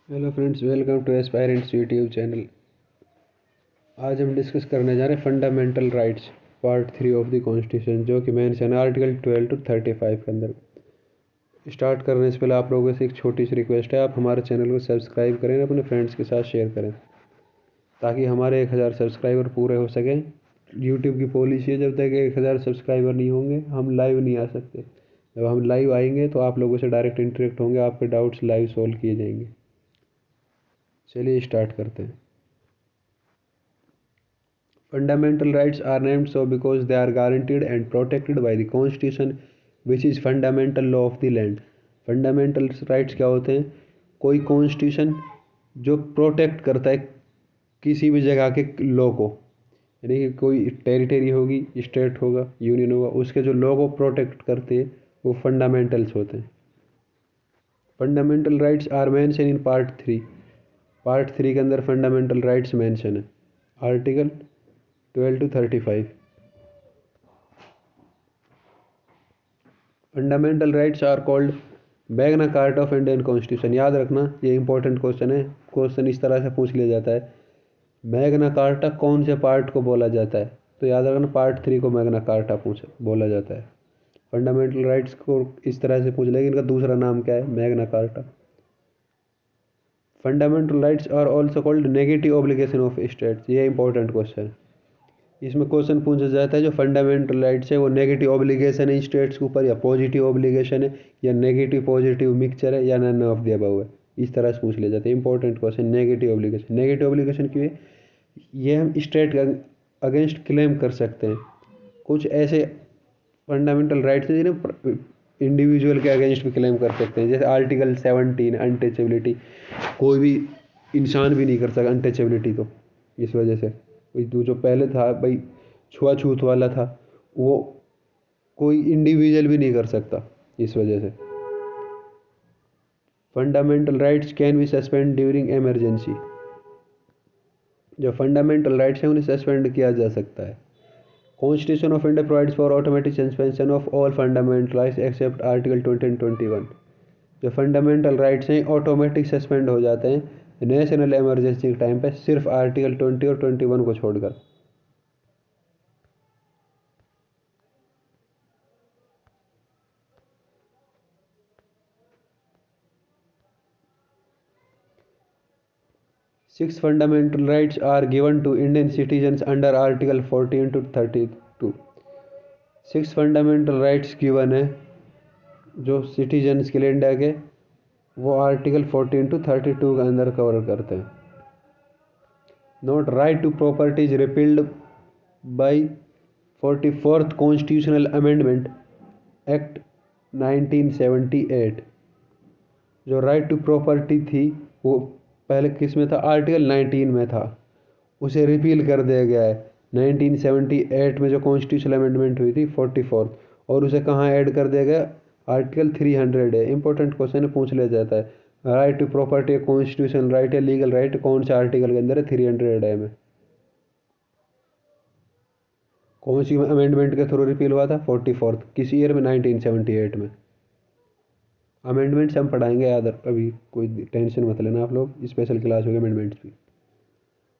Hello friends, welcome to aspirants YouTube channel. आज हम discuss करने जा रहे हैं fundamental rights part 3 of the constitution, जो कि मेंशन है आर्टिकल 12 to 35 के अंदर। स्टार्ट करने से पहले आप लोगों से एक छोटी सी रिक्वेस्ट है, आप हमारे चैनल को सब्सक्राइब करें, अपने फ्रेंड्स के साथ शेयर करें ताकि हमारे 1000 सब्सक्राइबर पूरे हो सकें। यूट्यूब की पॉलिसी है, जब तक 1000 सब्सक्राइबर नहीं होंगे हम लाइव नहीं आ सकते। जब हम लाइव आएंगे तो आप लोगों से डायरेक्ट इंटरेक्ट होंगे, आपके डाउट्स लाइव सॉल्व किए जाएंगे। चलिए स्टार्ट करते हैं। Fundamental rights are named so because they are guaranteed and protected by the Constitution, which is fundamental law of the land. Fundamental rights क्या होते हैं? कोई कॉन्स्टिट्यूशन जो प्रोटेक्ट करता है किसी भी जगह के लॉ को, यानी कि कोई टेरिटरी होगी, स्टेट होगा, यूनियन होगा, उसके जो लॉ को प्रोटेक्ट करते हैं वो फंडामेंटल्स होते हैं। Fundamental rights are mention in part three के अंदर फंडामेंटल राइट्स मेंशन है, article 12 to 35। Fundamental rights are called Magna Carta of Indian constitution. याद रखना, ये इंपॉर्टेंट क्वेश्चन है। क्वेश्चन इस तरह से पूछ लिया जाता है, मैग्ना कार्टा कौन से पार्ट को बोला जाता है? तो याद रखना, पार्ट 3 को मैग्ना कार्टा बोला जाता है। फंडामेंटल राइट्स को इस तरह से पूछ लेगा, इनका दूसरा नाम क्या है? Magna Carta. Fundamental rights are also called negative obligation of states. ये इंपॉर्टेंट क्वेश्चन है। इसमें क्वेश्चन पूछा जाता है जो फंडामेंटल राइट्स है वो नेगेटिव ऑब्लिगेशन है स्टेट्स के ऊपर, या पॉजिटिव ऑब्लिगेशन है, या नेगेटिव पॉजिटिव मिक्सचर है, या नन ऑफ द अबव है। इस तरह से पूछ लिया जाता है। Important question, negative obligation. Negative obligation क्यों है? ये हम स्टेट के अगेंस्ट क्लेम कर सकते हैं। कुछ ऐसे फंडामेंटल राइट्स हैं जिन्हें इंडिविजुअल के अगेंस्ट भी क्लेम कर सकते हैं, जैसे आर्टिकल 17 अनटचेबिलिटी। कोई भी इंसान भी नहीं कर सकता अनटचेबिलिटी। तो इस वजह से जो पहले था भाई छुआछूत वाला था, वो कोई इंडिविजुअल भी नहीं कर सकता। इस वजह से fundamental rights can be suspend during emergency. जो फंडामेंटल राइट्स हैं उन्हें सस्पेंड किया जा सकता है। Constitution of India provides for automatic suspension of all fundamental rights except article 20 and 21। जो फंडामेंटल राइट्स हैं ऑटोमेटिक सस्पेंड हो जाते हैं नेशनल इमरजेंसी के टाइम पे, सिर्फ आर्टिकल 20 और 21 को छोड़कर। Six fundamental rights are given to Indian citizens under Article 14 to 32। Six fundamental rights given है जो सिटीजन्स के लिए इंडिया के, वो आर्टिकल 14 to 32 के अंदर कवर करते हैं। Note, right to property is repealed by 44th constitutional amendment act 1978। जो राइट टू प्रॉपर्टी थी वो पहले किस में था? आर्टिकल 19 में था, उसे रिपील कर दिया गया है 1978 में जो कॉन्स्टिट्यूशनल अमेंडमेंट हुई थी 44th, और उसे कहाँ ऐड कर दिया गया? आर्टिकल 300 है। इंपॉर्टेंट क्वेश्चन पूछ लिया जाता है, right to property constitutional right या लीगल राइट कौन से आर्टिकल के अंदर है? 300 है में। कौन सी अमेंडमेंट के थ्रू रिपील हुआ था? 44th। किस ईयर में? 1978 में। अमेंडमेंट्स हम पढ़ाएंगे, याद अभी कोई टेंशन मत लेना आप लोग, स्पेशल क्लास होगी अमेंडमेंट्स भी।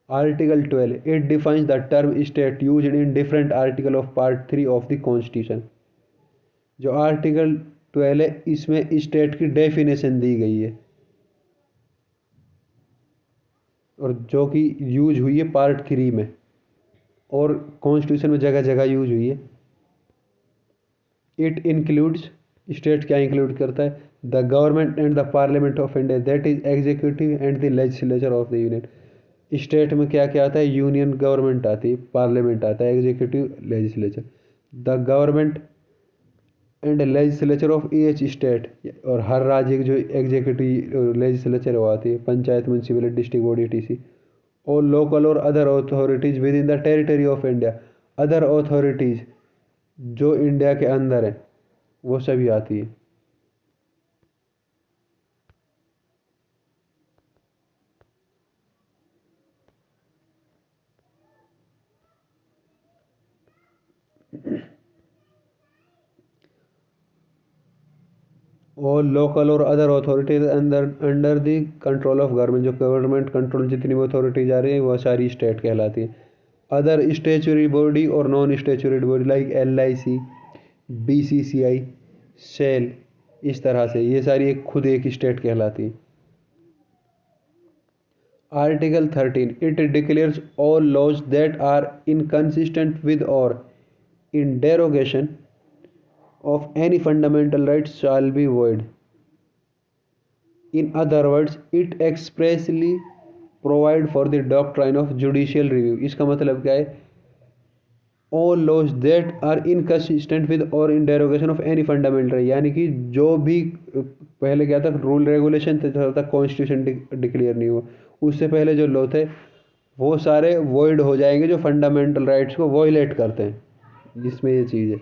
Article 12 it defines the term state use in different article of part 3 of the constitution. जो आर्टिकल 12 है इसमें स्टेट की डेफिनेशन दी गई है, और जो कि यूज हुई है पार्ट 3 में, और कॉन्स्टिट्यूशन में जगह जगह यूज हुई है। इट इंक्लूड्स, स्टेट क्या इंक्लूड करता है? The government and the parliament of India, that is executive and the legislature of the union. State में क्या क्या आता है? यूनियन गवर्नमेंट आती है, पार्लियामेंट आता है, executive, legislature. The government and legislature of each state, और हर राज्य की जो एग्जीक्यूटिव लेजिस्लेचर वो आती है, panchayat, municipality, district body, TC. और लोकल और other authorities with in the territory of India. Other authorities जो इंडिया के अंदर है वो सभी आती है। और लोकल और other authorities under the control of government, जो गवर्नमेंट कंट्रोल जितनी भी अथॉरिटीज आ रही है वह सारी स्टेट कहलाती है। अदर स्टेचुरी बॉडी और non statutory body like LIC, BCCI, SAIL, इस तरह से ये सारी एक खुद एक स्टेट कहलाती है। Article 13 it declares all laws that are inconsistent with और in derogation of any fundamental rights shall be void. In other words, it expressly provide for the doctrine of judicial review. इसका मतलब क्या है? All laws that are inconsistent with or in derogation of any fundamental right, यानी कि जो भी पहले क्या था, रूल रेगुलेशन था कॉन्स्टिट्यूशन डिक्लेयर नहीं हुआ, उससे पहले जो लॉ थे वो सारे वॉइड हो जाएंगे जो फंडामेंटल राइट्स को वॉयलेट करते हैं, जिसमें ये चीज़ है।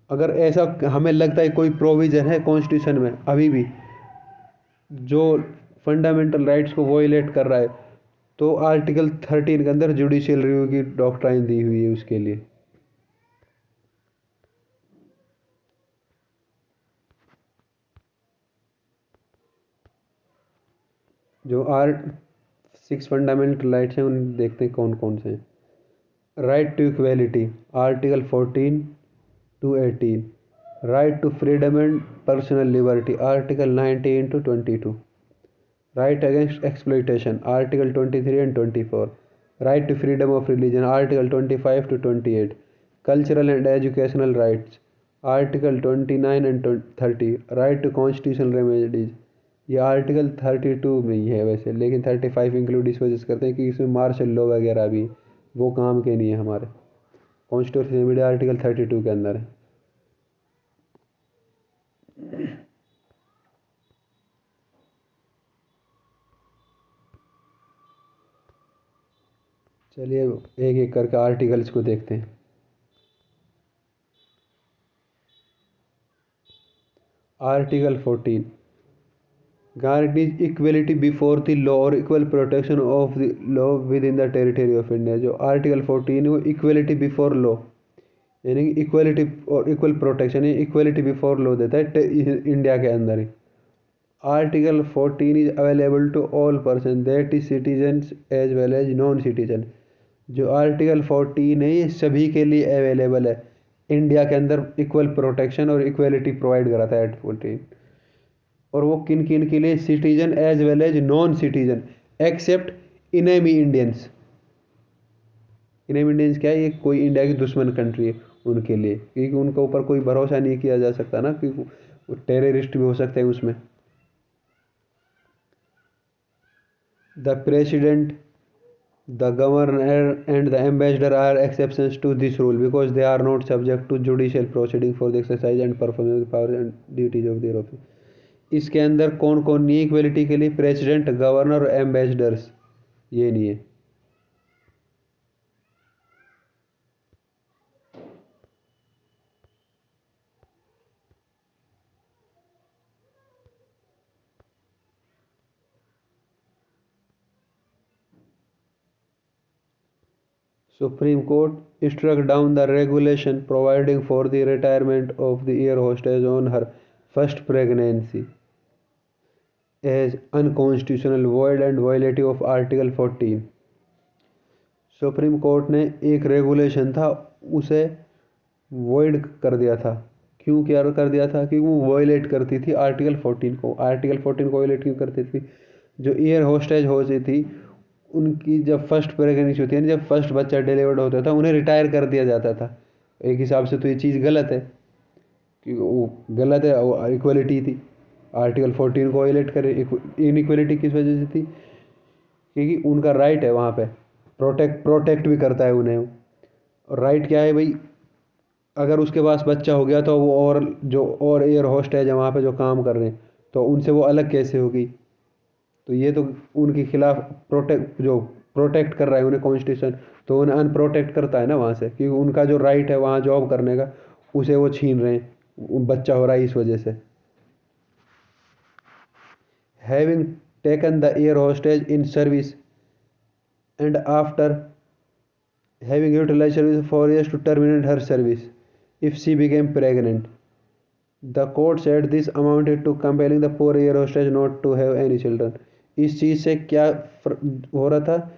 अगर ऐसा हमें लगता है कोई प्रोविज़न है कॉन्स्टिट्यूशन में अभी भी जो फंडामेंटल राइट्स को वॉयलेट कर रहा है, तो आर्टिकल 13 के अंदर जुडिशियल रिव्यू की डॉक्ट्राइन दी हुई है उसके लिए। जो 6 फंडामेंटल राइट्स हैं उन देखते हैं कौन कौन से हैं। Right to equality, article 14 to 18, right to freedom and personal liberty, article 19 to 22, right against exploitation, article 23 and 24, right to freedom of religion, article 25 to 28, cultural and educational rights, article 29 and 30, right to constitutional remedies। ये article 32 में ही है वैसे, लेकिन 35 include इस वजह से करते हैं कि इसमें मार्शल लॉ वगैरह भी वो काम के नहीं है हमारे। कॉन्स्टिट्यूशन रेमेडी आर्टिकल 32 के अंदर है। चलिए एक एक करके आर्टिकल्स को देखते हैं। Article 14 guarantees equality before the law और equal protection of the law within the territory of India. जो आर्टिकल 14 है वो इक्वलिटी बिफोर लॉ यानी कि इक्वलिटी और इक्वल प्रोटेक्शन है, इक्वलिटी बिफोर लॉ देता है इंडिया के अंदर ही। Article 14 is available to all person that is citizens as well as non citizen. जो आर्टिकल 14 है ये सभी के लिए अवेलेबल है, इंडिया के अंदर इक्वल प्रोटेक्शन और इक्वलिटी प्रोवाइड कराता है 14। और वो किन किन के लिए? Citizen as well as non citizen except enemy Indians. Enemy Indians क्या है? ये कोई इंडिया की दुश्मन कंट्री है उनके लिए, क्योंकि उनके ऊपर कोई भरोसा नहीं किया जा सकता ना, क्योंकि वो टेररिस्ट भी हो सकते हैं उसमें। The president, the governor and the ambassador are exceptions to this rule because they are not subject to judicial proceeding for the exercise and performance of the powers and duties of their office। इसके अंदर कौन कौन नहीं है equality के लिए? President, governor और ambassadors, ये नहीं है। Supreme Court struck down the regulation providing for the retirement of the air hostess on her first pregnancy as unconstitutional, void and violative of Article 14। Supreme court ने एक regulation था उसे void कर दिया था। क्यों क्या कर दिया था? क्योंकि वो वॉयलेट करती थी आर्टिकल 14 को। आर्टिकल 14 को वॉयलेट क्यों करती थी? जो एयर होस्टेज होती थी उनकी जब फर्स्ट प्रेगनेंसी होती है, जब फर्स्ट बच्चा डिलीवर्ड होता था, उन्हें रिटायर कर दिया जाता था। एक हिसाब से तो ये चीज़ गलत है, कि वो गलत है, इक्वलिटी थी। आर्टिकल 14 को वायलेट करे। इनइक्वलिटी किस वजह से थी? क्योंकि उनका राइट है वहाँ पे, प्रोटेक्ट भी करता है उन्हें। और राइट क्या है भाई? अगर उसके पास बच्चा हो गया तो वो और एयर होस्टेज है वहाँ पे जो काम कर रहे हैं, तो उनसे वो अलग कैसे होगी? तो ये तो उनके खिलाफ प्रोटेक्ट कर रहा है उन्हें कॉन्स्टिट्यूशन, तो उन्हें अनप्रोटेक्ट करता है ना वहाँ से, क्योंकि उनका जो राइट है वहाँ जॉब करने का उसे वो छीन रहे हैं, बच्चा हो रहा है इस वजह से। Having taken the air hostess in service and after having utilized service for years to terminate her service if she became pregnant। The court said this amounted to compelling the poor air hostess not to have any children. इस चीज़ से क्या हो रहा था,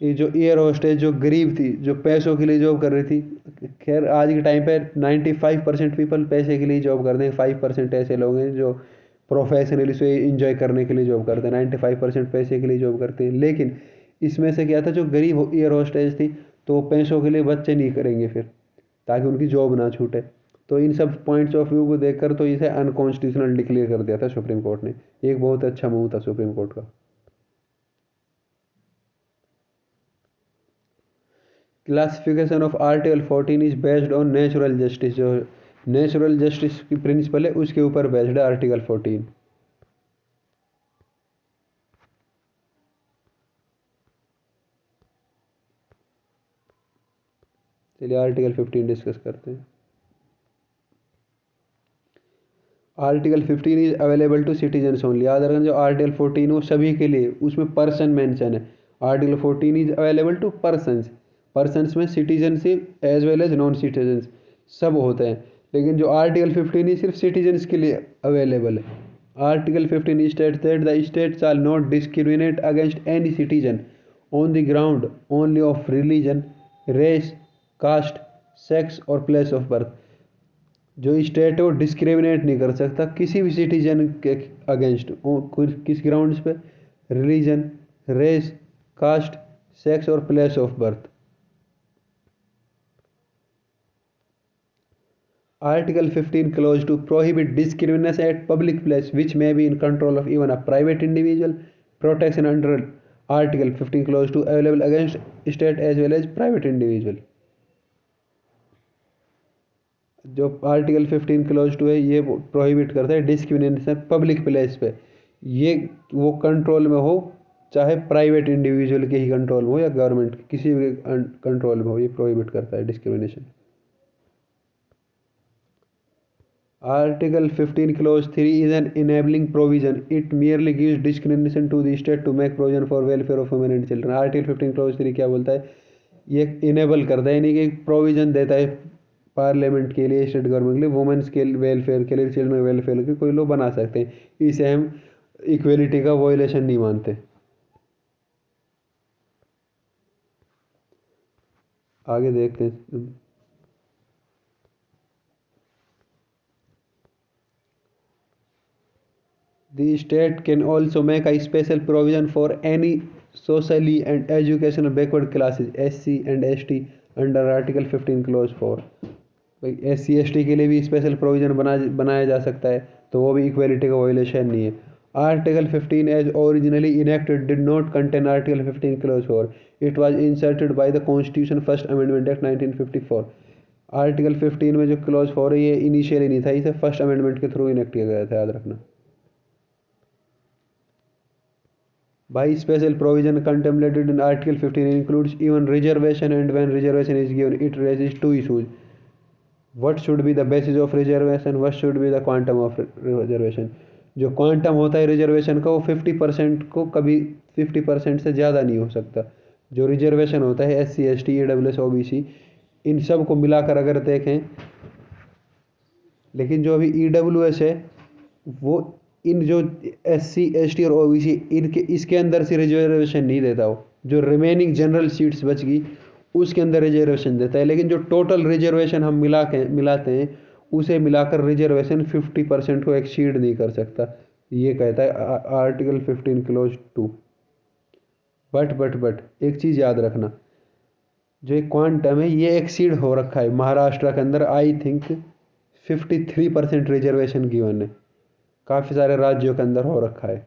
ये जो air hostess जो गरीब थी, जो पैसों के लिए जॉब कर रही थी, खैर आज के टाइम पे 95% पीपल पैसे के लिए जॉब करते हैं, 5% ऐसे लोग हैं जो प्रोफेशनली से इंजॉय करने के लिए जॉब करते हैं, 95% पैसे के लिए जॉब करते हैं। लेकिन इसमें से क्या था, जो गरीब एयर होस्टेज थी तो वो पैसों के लिए बच्चे नहीं करेंगे फिर, ताकि उनकी जॉब ना छूटे। तो इन सब पॉइंट्स ऑफ व्यू को देखकर तो इसे अनकॉन्स्टिट्यूशनल डिक्लेयर कर दिया था सुप्रीम कोर्ट ने। एक बहुत अच्छा मूव था सुप्रीम कोर्ट का। Classification of article 14 is based on natural justice. जो नेचुरल जस्टिस की प्रिंसिपल है उसके ऊपर बेस्ड है आर्टिकल 14। चलिए आर्टिकल 15 डिस्कस करते हैं। Article 15 is available to citizens only. याद रखना जो आर्टिकल 14 वो सभी के लिए, उसमें पर्सन मेंशन है। Article 14 is available to persons. Persons में citizenship as well as non citizens सब होते हैं, लेकिन जो आर्टिकल 15 है सिर्फ सिटीजन्स के लिए अवेलेबल है। Article 15 states that the state shall not discriminate against any citizen on the ground only of religion, race, caste, sex और प्लेस ऑफ बर्थ। जो स्टेट है वो डिस्क्रिमिनेट नहीं कर सकता किसी भी सिटीजन के अगेंस्ट, किस ग्राउंड्स पे, रिलीजन, रेस, कास्ट, सेक्स और place of birth. Article 15 clause two prohibit discrimination at public place which may be in control of even a private individual, protection under article 15 clause two available against state as well as private individual. जो article 15 clause two है ये prohibit करता है discrimination public place पे, ये वो control में हो, चाहे प्राइवेट इंडिविजुअल के ही कंट्रोल में हो या गवर्नमेंट किसी भी कंट्रोल में हो, ये प्रोहिबिट करता है discrimination. Article 15 clause 3 is an enabling provision, it merely gives discrimination to the state to make provision for welfare of women and children. Article 15 clause 3 क्या बोलता है, ये इनेबल करता है, यानी कि प्रोविजन देता है पार्लियामेंट के लिए, स्टेट गवर्नमेंट के लिए, वुमेन्स के वेलफेयर के लिए, चिल्ड्रन वेलफेयर के कोई लोग बना सकते हैं। इसे हम इक्वलिटी का वायलेशन नहीं मानते। आगे देखते हैं। The state can also make a special provision for any socially and educational backward classes SC and ST under Article 15 Clause 4। भाई SC ST के लिए भी स्पेशल प्रोविजन बनाया जा सकता है, तो वो भी इक्वलिटी का वायलेशन नहीं है। Article 15 as originally enacted did not contain article 15 clause 4, it was inserted by the constitution first amendment act 1954। Article 15 में जो क्लोज 4 है ये इनिशियली नहीं था, इसे फर्स्ट अमेंडमेंट के थ्रू इनेक्ट किया गया था, याद रखना। By special provision contemplated in Article 15 includes even reservation, and when reservation is given, it raises two issues. What should be the basis of reservation? What should be the quantum of reservation? जो quantum होता है reservation का वो 50% को कभी 50% से ज़्यादा नहीं हो सकता। जो रिजर्वेशन होता है SC ST EWS OBC इन सब को मिलाकर अगर देखें, लेकिन जो अभी EWS है वो इन जो SC ST और OBC इनके इसके अंदर से रिजर्वेशन नहीं देता, वो जो रिमेनिंग जनरल सीट्स बच गई उसके अंदर रिजर्वेशन देता है। लेकिन जो टोटल रिजर्वेशन हम मिलाते हैं उसे मिलाकर रिजर्वेशन 50% को एक्सीड नहीं कर सकता, ये कहता है आर्टिकल 15 क्लोज 2। बट एक चीज़ याद रखना, जो एक क्वांटम है ये एक्सीड हो रखा है। महाराष्ट्र के अंदर आई थिंक 53% रिजर्वेशन गिवन है, काफ़ी सारे राज्यों के अंदर हो रखा है।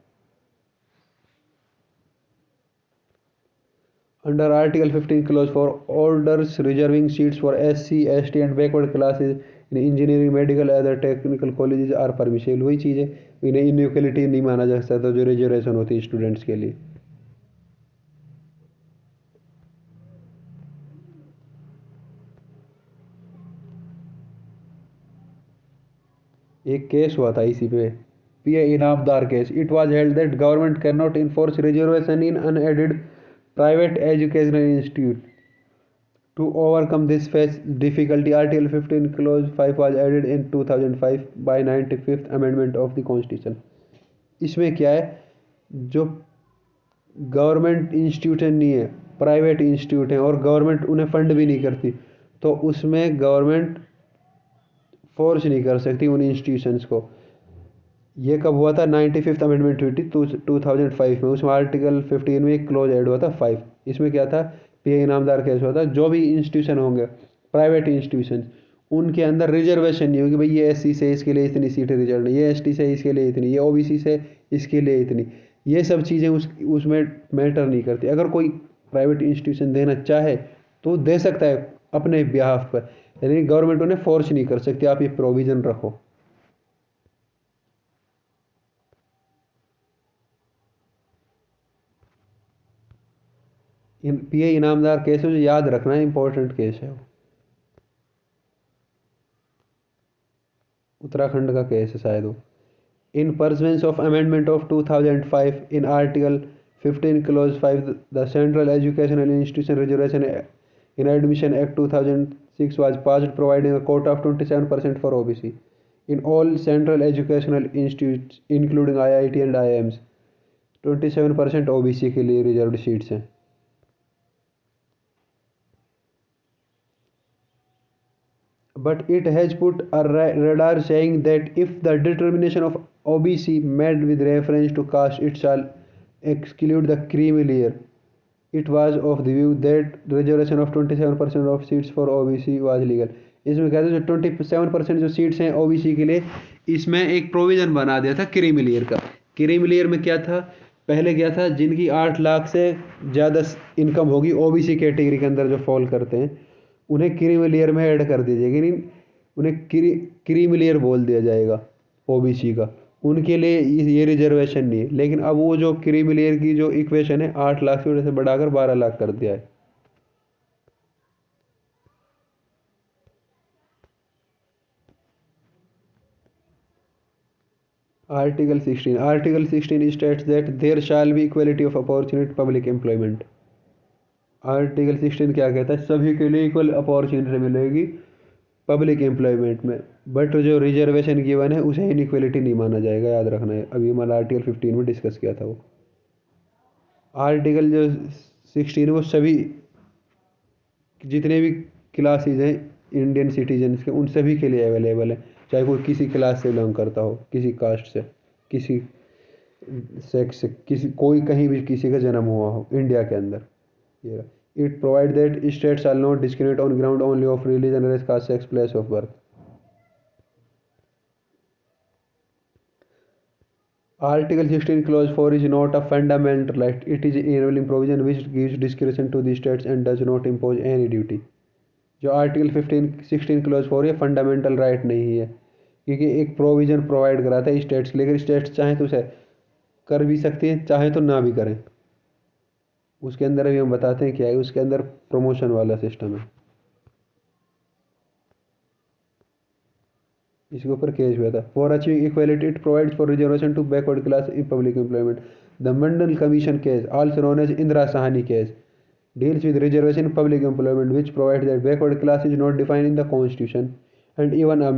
Under article 15 clause 4 orders reserving seats for SC ST and backward classes in engineering medical other technical colleges are permissible. वही चीज़ है, इन्हें इनइक्वलिटी नहीं माना जा सकता जो रिजर्वेशन होती है स्टूडेंट्स के लिए। एक केस हुआ था इसी पे, PA Inamdar case. It was held that government can not enforce reservation in unaided private educational institute To overcome this difficulty, Article 15 Clause 5 was added in 2005 by 95th Amendment of the Constitution. इसमें क्या है, जो government institution नहीं है, private institute हैं और government उन्हें fund भी नहीं करती, तो उसमें गवर्नमेंट फोर्स नहीं कर सकती उन इंस्टीट्यूशंस को। ये कब हुआ था? 95th अमेंडमेंट हुई थी 2005 में। उसमें आर्टिकल 15 में एक क्लोज ऐड हुआ था 5। इसमें क्या था? पीए इनामदार केस हुआ था, जो भी इंस्टीट्यूशन होंगे प्राइवेट इंस्टीट्यूशन, उनके अंदर रिजर्वेशन नहीं होगी, भाई ये एससी से इसके लिए इतनी सीटें रिजर्व नहीं, ये एसटी से इसके लिए इतनी, ये ओबीसी से इसके लिए इतनी, ये सब चीज़ें उसमें मैटर नहीं करती। अगर कोई प्राइवेट इंस्टीट्यूशन देना चाहे तो दे सकता है अपने बिहाफ पर, लेकिन गवर्नमेंट उन्हें फोर्स नहीं कर सकती आप ये प्रोविज़न रखो। पीए इनामदार केस है, जो याद रखना है, इंपॉर्टेंट केस है। उत्तराखंड का केस है शायद वो। In pursuance of amendment of 2005 in article 15 clause 5 the central educational institution reservation in admission act 2006 was passed providing a quota of 27% for OBC in all central educational institutes including IIT and IIMs। 27% OBC के लिए reserved seats हैं। But it has put a radar saying that if the determination of OBC made with reference to caste, it shall exclude the creamy layer. It was of the view that reservation of 27% of seats for OBC was legal। इसमें कहते हैं जो 27% जो seats हैं OBC के लिए, इसमें एक प्रोविज़न बना दिया था क्रीमी लेयर का। क्रीमी लेयर में क्या था? पहले क्या था? जिनकी 8 लाख से ज़्यादा इनकम होगी OBC कैटेगरी के अंदर जो फॉल करते हैं, उन्हें क्रीमी लेयर में ऐड कर दिया जाएगा, लेकिन उन्हें क्रीमी लेयर बोल दिया जाएगा OBC का, उनके लिए ये रिजर्वेशन नहीं है। लेकिन अब वो जो क्रीमी लेयर की जो इक्वेशन है 8 लाख की वजह से बढ़ाकर 12 लाख कर दिया है। Article 16 states that there shall be equality of opportunity public employment. Article 16 क्या कहता है? सभी के लिए इक्वल अपॉर्चुनिटी मिलेगी पब्लिक एम्प्लॉयमेंट में, बट जो रिजर्वेशन गिवन है उसे इनइक्वलिटी नहीं माना जाएगा, याद रखना है। अभी हमारा आर्टिकल 15 में डिस्कस किया था वो। आर्टिकल जो 16 वो सभी जितने भी क्लासेज हैं इंडियन सिटीजन्स के, उन सभी के लिए अवेलेबल है, चाहे कोई किसी क्लास से बिलोंग करता हो, किसी कास्ट से, किसी सेक्स से, किसी कोई कहीं भी किसी का जन्म हुआ हो इंडिया के अंदर। ये it provide that states are not discriminate on ground only of religion, race, caste, sex, place of birth. Article 16 Clause 4 is not a fundamental right. It is enabling provision which gives discretion to the states and does not impose any duty। जो article 16 close 4 ये fundamental right नहीं है, क्योंकि एक provision provide कराता है states, लेकिन states चाहें तो उसे कर भी सकती हैं, चाहें तो ना भी करें। उसके अंदर अभी हम बताते हैं क्या है। उसके अंदर प्रमोशन वाला सिस्टम है। इसके ऊपर केस हुआ था। For achieving equality it provides for reservation to backward class in public employment. The Mandal commission case, also known as Indira Sahni case, deals with reservation in public employment which provides that backward class is not defined in the constitution and even a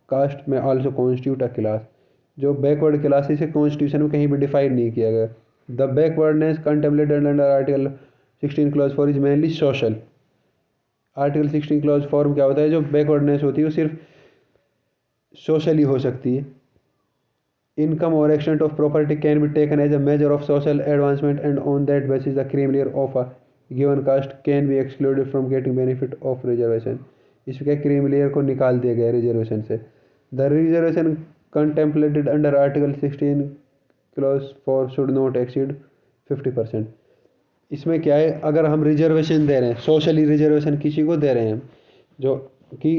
caste may also constitute a class। जो backward class इसे constitution में कहीं भी define नहीं किया गया। The backwardness contemplated under article 16 clause 4 is mainly social। article 16 clause 4 में क्या होता है? जो backwardness होती है वो सिर्फ socially हो सकती है। Income or extent of property can be taken as a measure of social advancement and on that basis the criminal of a given caste can be excluded from getting benefit of reservation। इसके cream layer को निकाल दिया गया reservation से। The reservation contemplated under Article 16 Clause 4 should not exceed 50%। इसमें क्या है? अगर हम रिजर्वेशन दे रहे हैं, सोशली रिजर्वेशन किसी को दे रहे हैं जो कि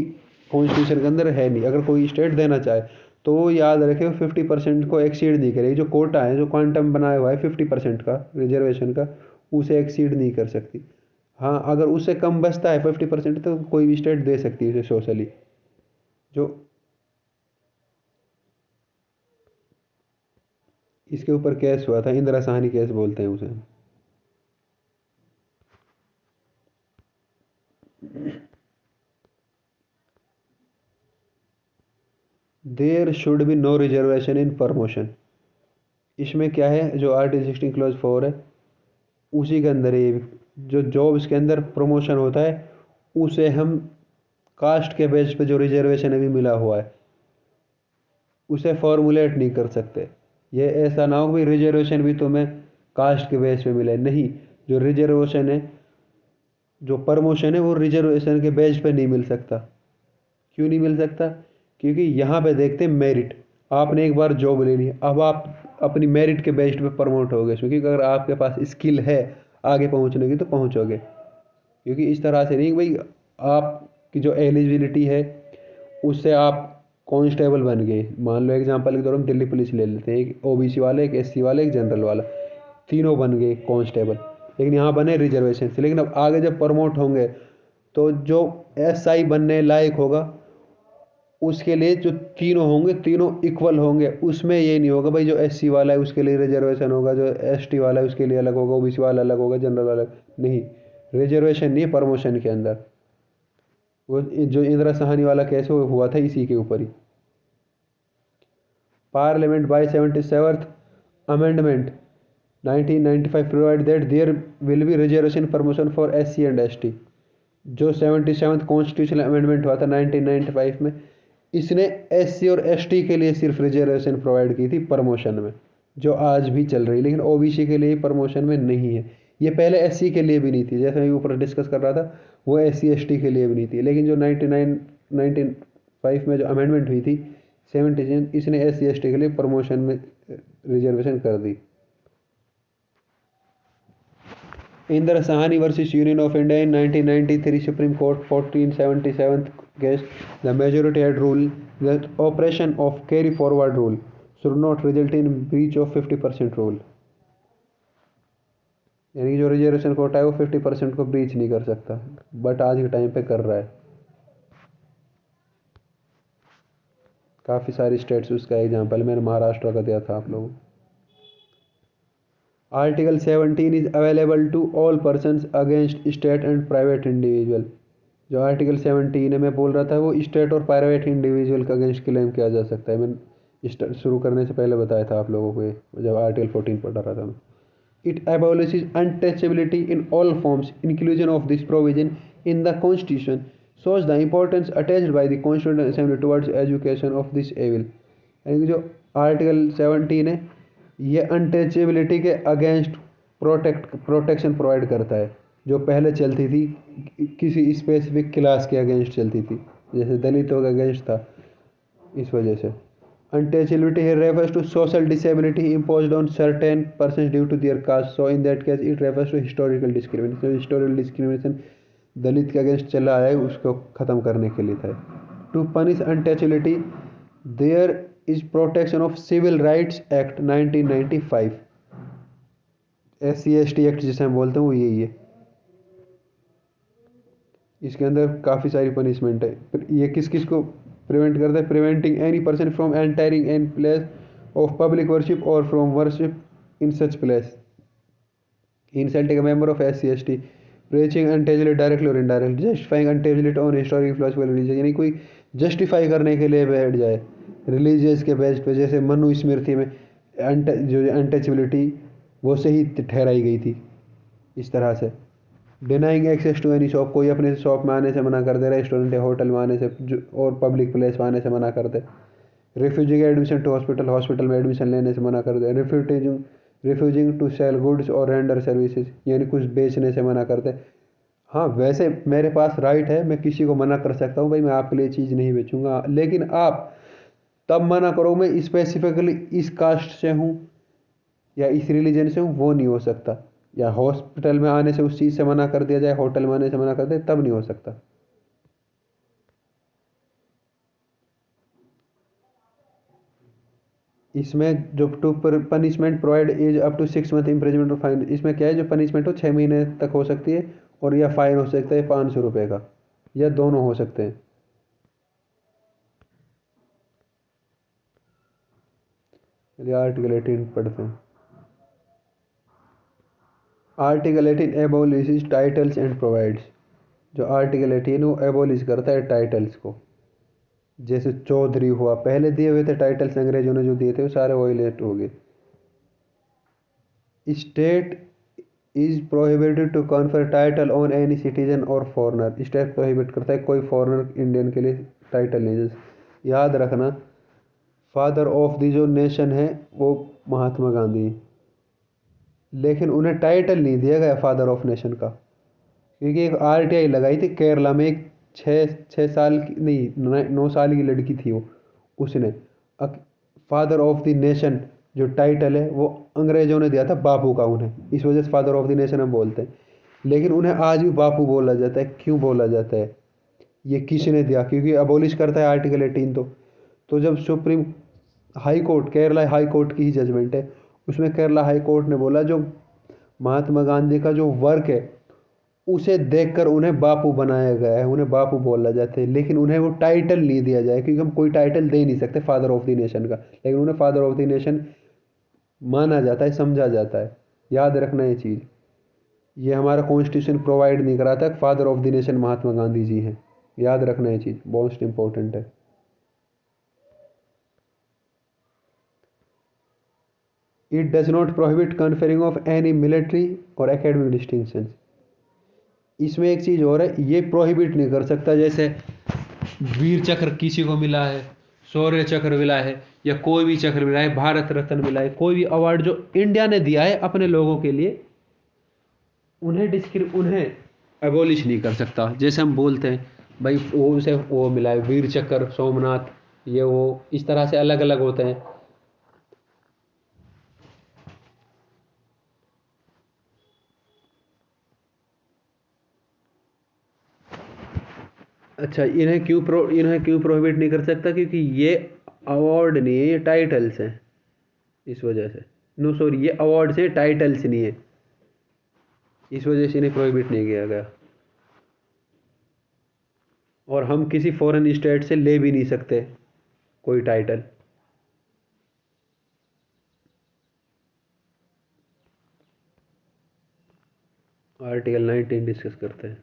कॉन्स्टिट्यूशन के अंदर है नहीं, अगर कोई स्टेट देना चाहे तो वो याद रखे 50% को एक्सीड नहीं करेगी। जो कोटा है, जो क्वांटम बनाया हुआ है 50% का रिजर्वेशन का, उसे एक्सीड नहीं कर सकती। हाँ, अगर उससे कम बचता है 50% तो कोई भी स्टेट दे सकती है उसे सोशली। जो इसके ऊपर केस हुआ था, इंदिरा साहनी केस बोलते हैं उसे। There should be no reservation in promotion. इसमें क्या है, जो आर्टिकल 16 क्लॉज 4 है उसी के अंदर ये जो जॉब्स के अंदर प्रमोशन होता है उसे हम कास्ट के बेस पे जो रिजर्वेशन अभी मिला हुआ है उसे फॉर्मुलेट नहीं कर सकते। ये ऐसा ना हो कि रिजर्वेशन भी तुम्हें कास्ट के बेस पे मिले, नहीं। जो रिजर्वेशन है, जो प्रमोशन है वो रिजर्वेशन के बेस पे नहीं मिल सकता। क्यों नहीं मिल सकता? क्योंकि यहाँ पे देखते हैं मेरिट। आपने एक बार जॉब ले ली, अब आप अपनी मेरिट के बेस पे प्रमोट हो गए, क्योंकि अगर आपके पास स्किल है आगे पहुँचने की तो पहुँचोगे। क्योंकि इस तरह से नहीं भाई, आपकी जो एलिजिबिलिटी है उससे आप कांस्टेबल बन गए। मान लो एग्जांपल के तौर पर हम दिल्ली पुलिस ले लेते हैं, एक ओबीसी वाले, एक एससी वाले, एक जनरल वाला, तीनों बन गए कांस्टेबल, लेकिन यहाँ बने रिजर्वेशन से। लेकिन अब आगे जब प्रमोट होंगे तो जो एसआई बनने लायक होगा उसके लिए जो तीनों होंगे तीनों इक्वल होंगे। उसमें ये नहीं होगा भाई जो एससी वाला है उसके लिए रिजर्वेशन होगा, जो एसटी वाला है उसके लिए अलग होगा, ओबीसी वाला अलग होगा, जनरल वाला नहीं। रिजर्वेशन नहीं है प्रमोशन के अंदर। वो जो इंदिरा साहनी वाला केस हुआ था इसी के ऊपर ही। Parliament by 77th amendment 1995 provide that there will be reservation promotion for SC and ST. जो 77th कॉन्स्टिट्यूशनल अमेंडमेंट हुआ था 1995 में, इसने एससी और एसटी के लिए सिर्फ रिजर्वेशन प्रोवाइड की थी प्रमोशन में, जो आज भी चल रही है। लेकिन ओबीसी के लिए प्रमोशन में नहीं है। ये पहले एससी के लिए भी नहीं थी, जैसे मैं ऊपर डिस्कस कर रहा था, वो एससी एसटी के लिए भी नहीं थी। लेकिन जो 1995 में जो अमेंडमेंट हुई थी 77, इसने एससी एसटी के लिए प्रमोशन में रिजर्वेशन कर दी। Indira Sahani versus Union of India in 1993 Supreme Court 1477th case, the majority had ruled that operation of carry forward rule should not result in breach of 50% rule। यानी कि जो reservation quota है वो 50% को breach नहीं कर सकता, but आज के टाइम पे कर रहा है। काफ़ी सारी स्टेट्स उसका एग्जांपल मैंने महाराष्ट्र का दिया था आप लोगों। Article 17 is available to all persons against state and private individual. जो आर्टिकल 17 है मैं बोल रहा था वो स्टेट और प्राइवेट इंडिविजुअल का अगेंस्ट क्लेम किया जा सकता है। मैंने शुरू करने से पहले बताया था आप लोगों को, जब आर्टिकल 14 पढ़ रहा था मैं। It abolishes untouchability in all forms inclusion of this provision in the constitution shows the importance attached by the Constitutional Assembly towards education of this evil। यानी कि जो आर्टिकल 17 है ये अनटचेबिलिटी के अगेंस्ट प्रोटेक्शन प्रोवाइड करता है, जो पहले चलती थी किसी स्पेसिफिक क्लास के अगेंस्ट चलती थी, जैसे दलितों के अगेंस्ट था। इस वजह से untouchability here refers to social disability imposed on certain persons due to their caste, so in that case it refers to historical discrimination। so historical discrimination दलित के अगेंस्ट चला है उसको ख़त्म करने के लिए था। To punish untouchability there is protection of civil rights act 1995। SC/ST act जिसे हम बोलते हैं वो यही है। इसके अंदर काफ़ी सारी पनिशमेंट है। ये किस किस को प्रिवेंट करता है? Preventing any person from entering an place of public worship और from worship in such place, insulting a member of SC/ST, preaching untouchability directly और indirectly, justifying untouchability on historic philosophical religion. यानी कोई justify करने के लिए बैठ जाए religious के बेस पे, जैसे मनु स्मृति में जो अनटचेबिलिटी वो सही ठहराई गई थी। इस तरह से denying access to any shop, कोई अपने शॉप में आने से मना कर दे, रेस्टोरेंट या होटल में आने से और पब्लिक प्लेस में आने से मना कर दे। Refusing admission to hospital, hospital में एडमिशन लेने से मना कर दे। रिफ्यूजिंग टू सेल गुड्स और रेंडर सर्विसेज, यानी कुछ बेचने से मना कर दे। हाँ वैसे मेरे पास राइट है, मैं किसी को मना कर सकता हूँ भाई मैं आपके लिए चीज़ नहीं बेचूंगा, लेकिन आप तब मना करो मैं स्पेसिफिकली इस कास्ट से हूँ या इस रिलीजन से हूँ, वो नहीं हो सकता। या हॉस्पिटल में आने से उस चीज़ से मना कर दिया जाए, होटल में आने से मना कर दे, तब नहीं हो सकता। इसमें जो to punishment provide is up to 6 month imprisonment और फाइन। इसमें क्या है, जो पनिशमेंट हो 6 महीने तक हो सकती है, और या फाइन हो सकता है 500 रुपये का, या दोनों हो सकते हैं। चलिए आर्टिकल 18 पढ़ते हैं। Article 18 abolish titles and provides. जो आर्टिकल 18 वो एबोलिश करता है टाइटल्स को। जैसे चौधरी हुआ, पहले दिए हुए थे टाइटल्स अंग्रेजों ने जो दिए थे वो सारे वॉयलेट हो गए। State is prohibited to confer title on any citizen और फॉरनर। स्टेट प्रोहिबिट करता है कोई फॉरनर इंडियन के लिए टाइटल नहीं। जैसे याद रखना, फादर ऑफ द जो नेशन है वो महात्मा गांधी, लेकिन उन्हें टाइटल नहीं दिया गया फादर ऑफ नेशन का, क्योंकि एक आरटीआई लगाई थी केरला में, एक छः छः साल की नहीं 9 साल की लड़की थी वो, उसने फादर ऑफ द नेशन जो टाइटल है वो अंग्रेजों ने दिया था बापू का उन्हें, इस वजह से फादर ऑफ द नेशन हम बोलते हैं। लेकिन उन्हें आज भी बापू बोला जाता है। क्यों बोला जाता है? ये किसने दिया? क्योंकि अबोलिश करता है आर्टिकल 18। तो जब supreme high court, Kerala high court की ही जजमेंट है, उसमें केरला हाई कोर्ट ने बोला जो महात्मा गांधी का जो वर्क है उसे देखकर उन्हें बापू बनाया गया है, उन्हें बापू बोला जाता है, लेकिन उन्हें वो टाइटल नहीं दिया जाए, क्योंकि हम कोई टाइटल दे नहीं सकते फादर ऑफ द नेशन का, लेकिन उन्हें फादर ऑफ द नेशन माना जाता है, समझा जाता है। याद रखना ये चीज़, ये हमारा कॉन्स्टिट्यूशन प्रोवाइड नहीं कराता father of the nation Mahatma Gandhi ji हैं। याद रखना ये चीज़ मोस्ट इंपॉर्टेंट है। It does not prohibit conferring of any military और एकेडमिक डिस्टिंक्शन। इसमें एक चीज़ और है, ये प्रोहिबिट नहीं कर सकता, जैसे वीर चक्र किसी को मिला है, शौर्य चक्र मिला है, या कोई भी चक्र मिला है, भारत रत्न मिला है, कोई भी अवार्ड जो इंडिया ने दिया है अपने लोगों के लिए, उन्हें एबॉलिश नहीं कर सकता। जैसे हम बोलते हैं भाई वो उसे वो मिला है वीर चक्र सोमनाथ, ये वो इस तरह से अलग अलग होते हैं। अच्छा, इन्हें क्यों प्रोहिबिट नहीं कर सकता? क्योंकि ये अवार्ड नहीं है, ये टाइटल्स हैं, इस वजह से। नो सॉरी, ये अवार्ड्स हैं, टाइटल्स नहीं है, इस वजह से इन्हें प्रोहिबिट नहीं किया गया। और हम किसी फॉरेन स्टेट से ले भी नहीं सकते कोई टाइटल। आर्टिकल 19 डिस्कस करते हैं।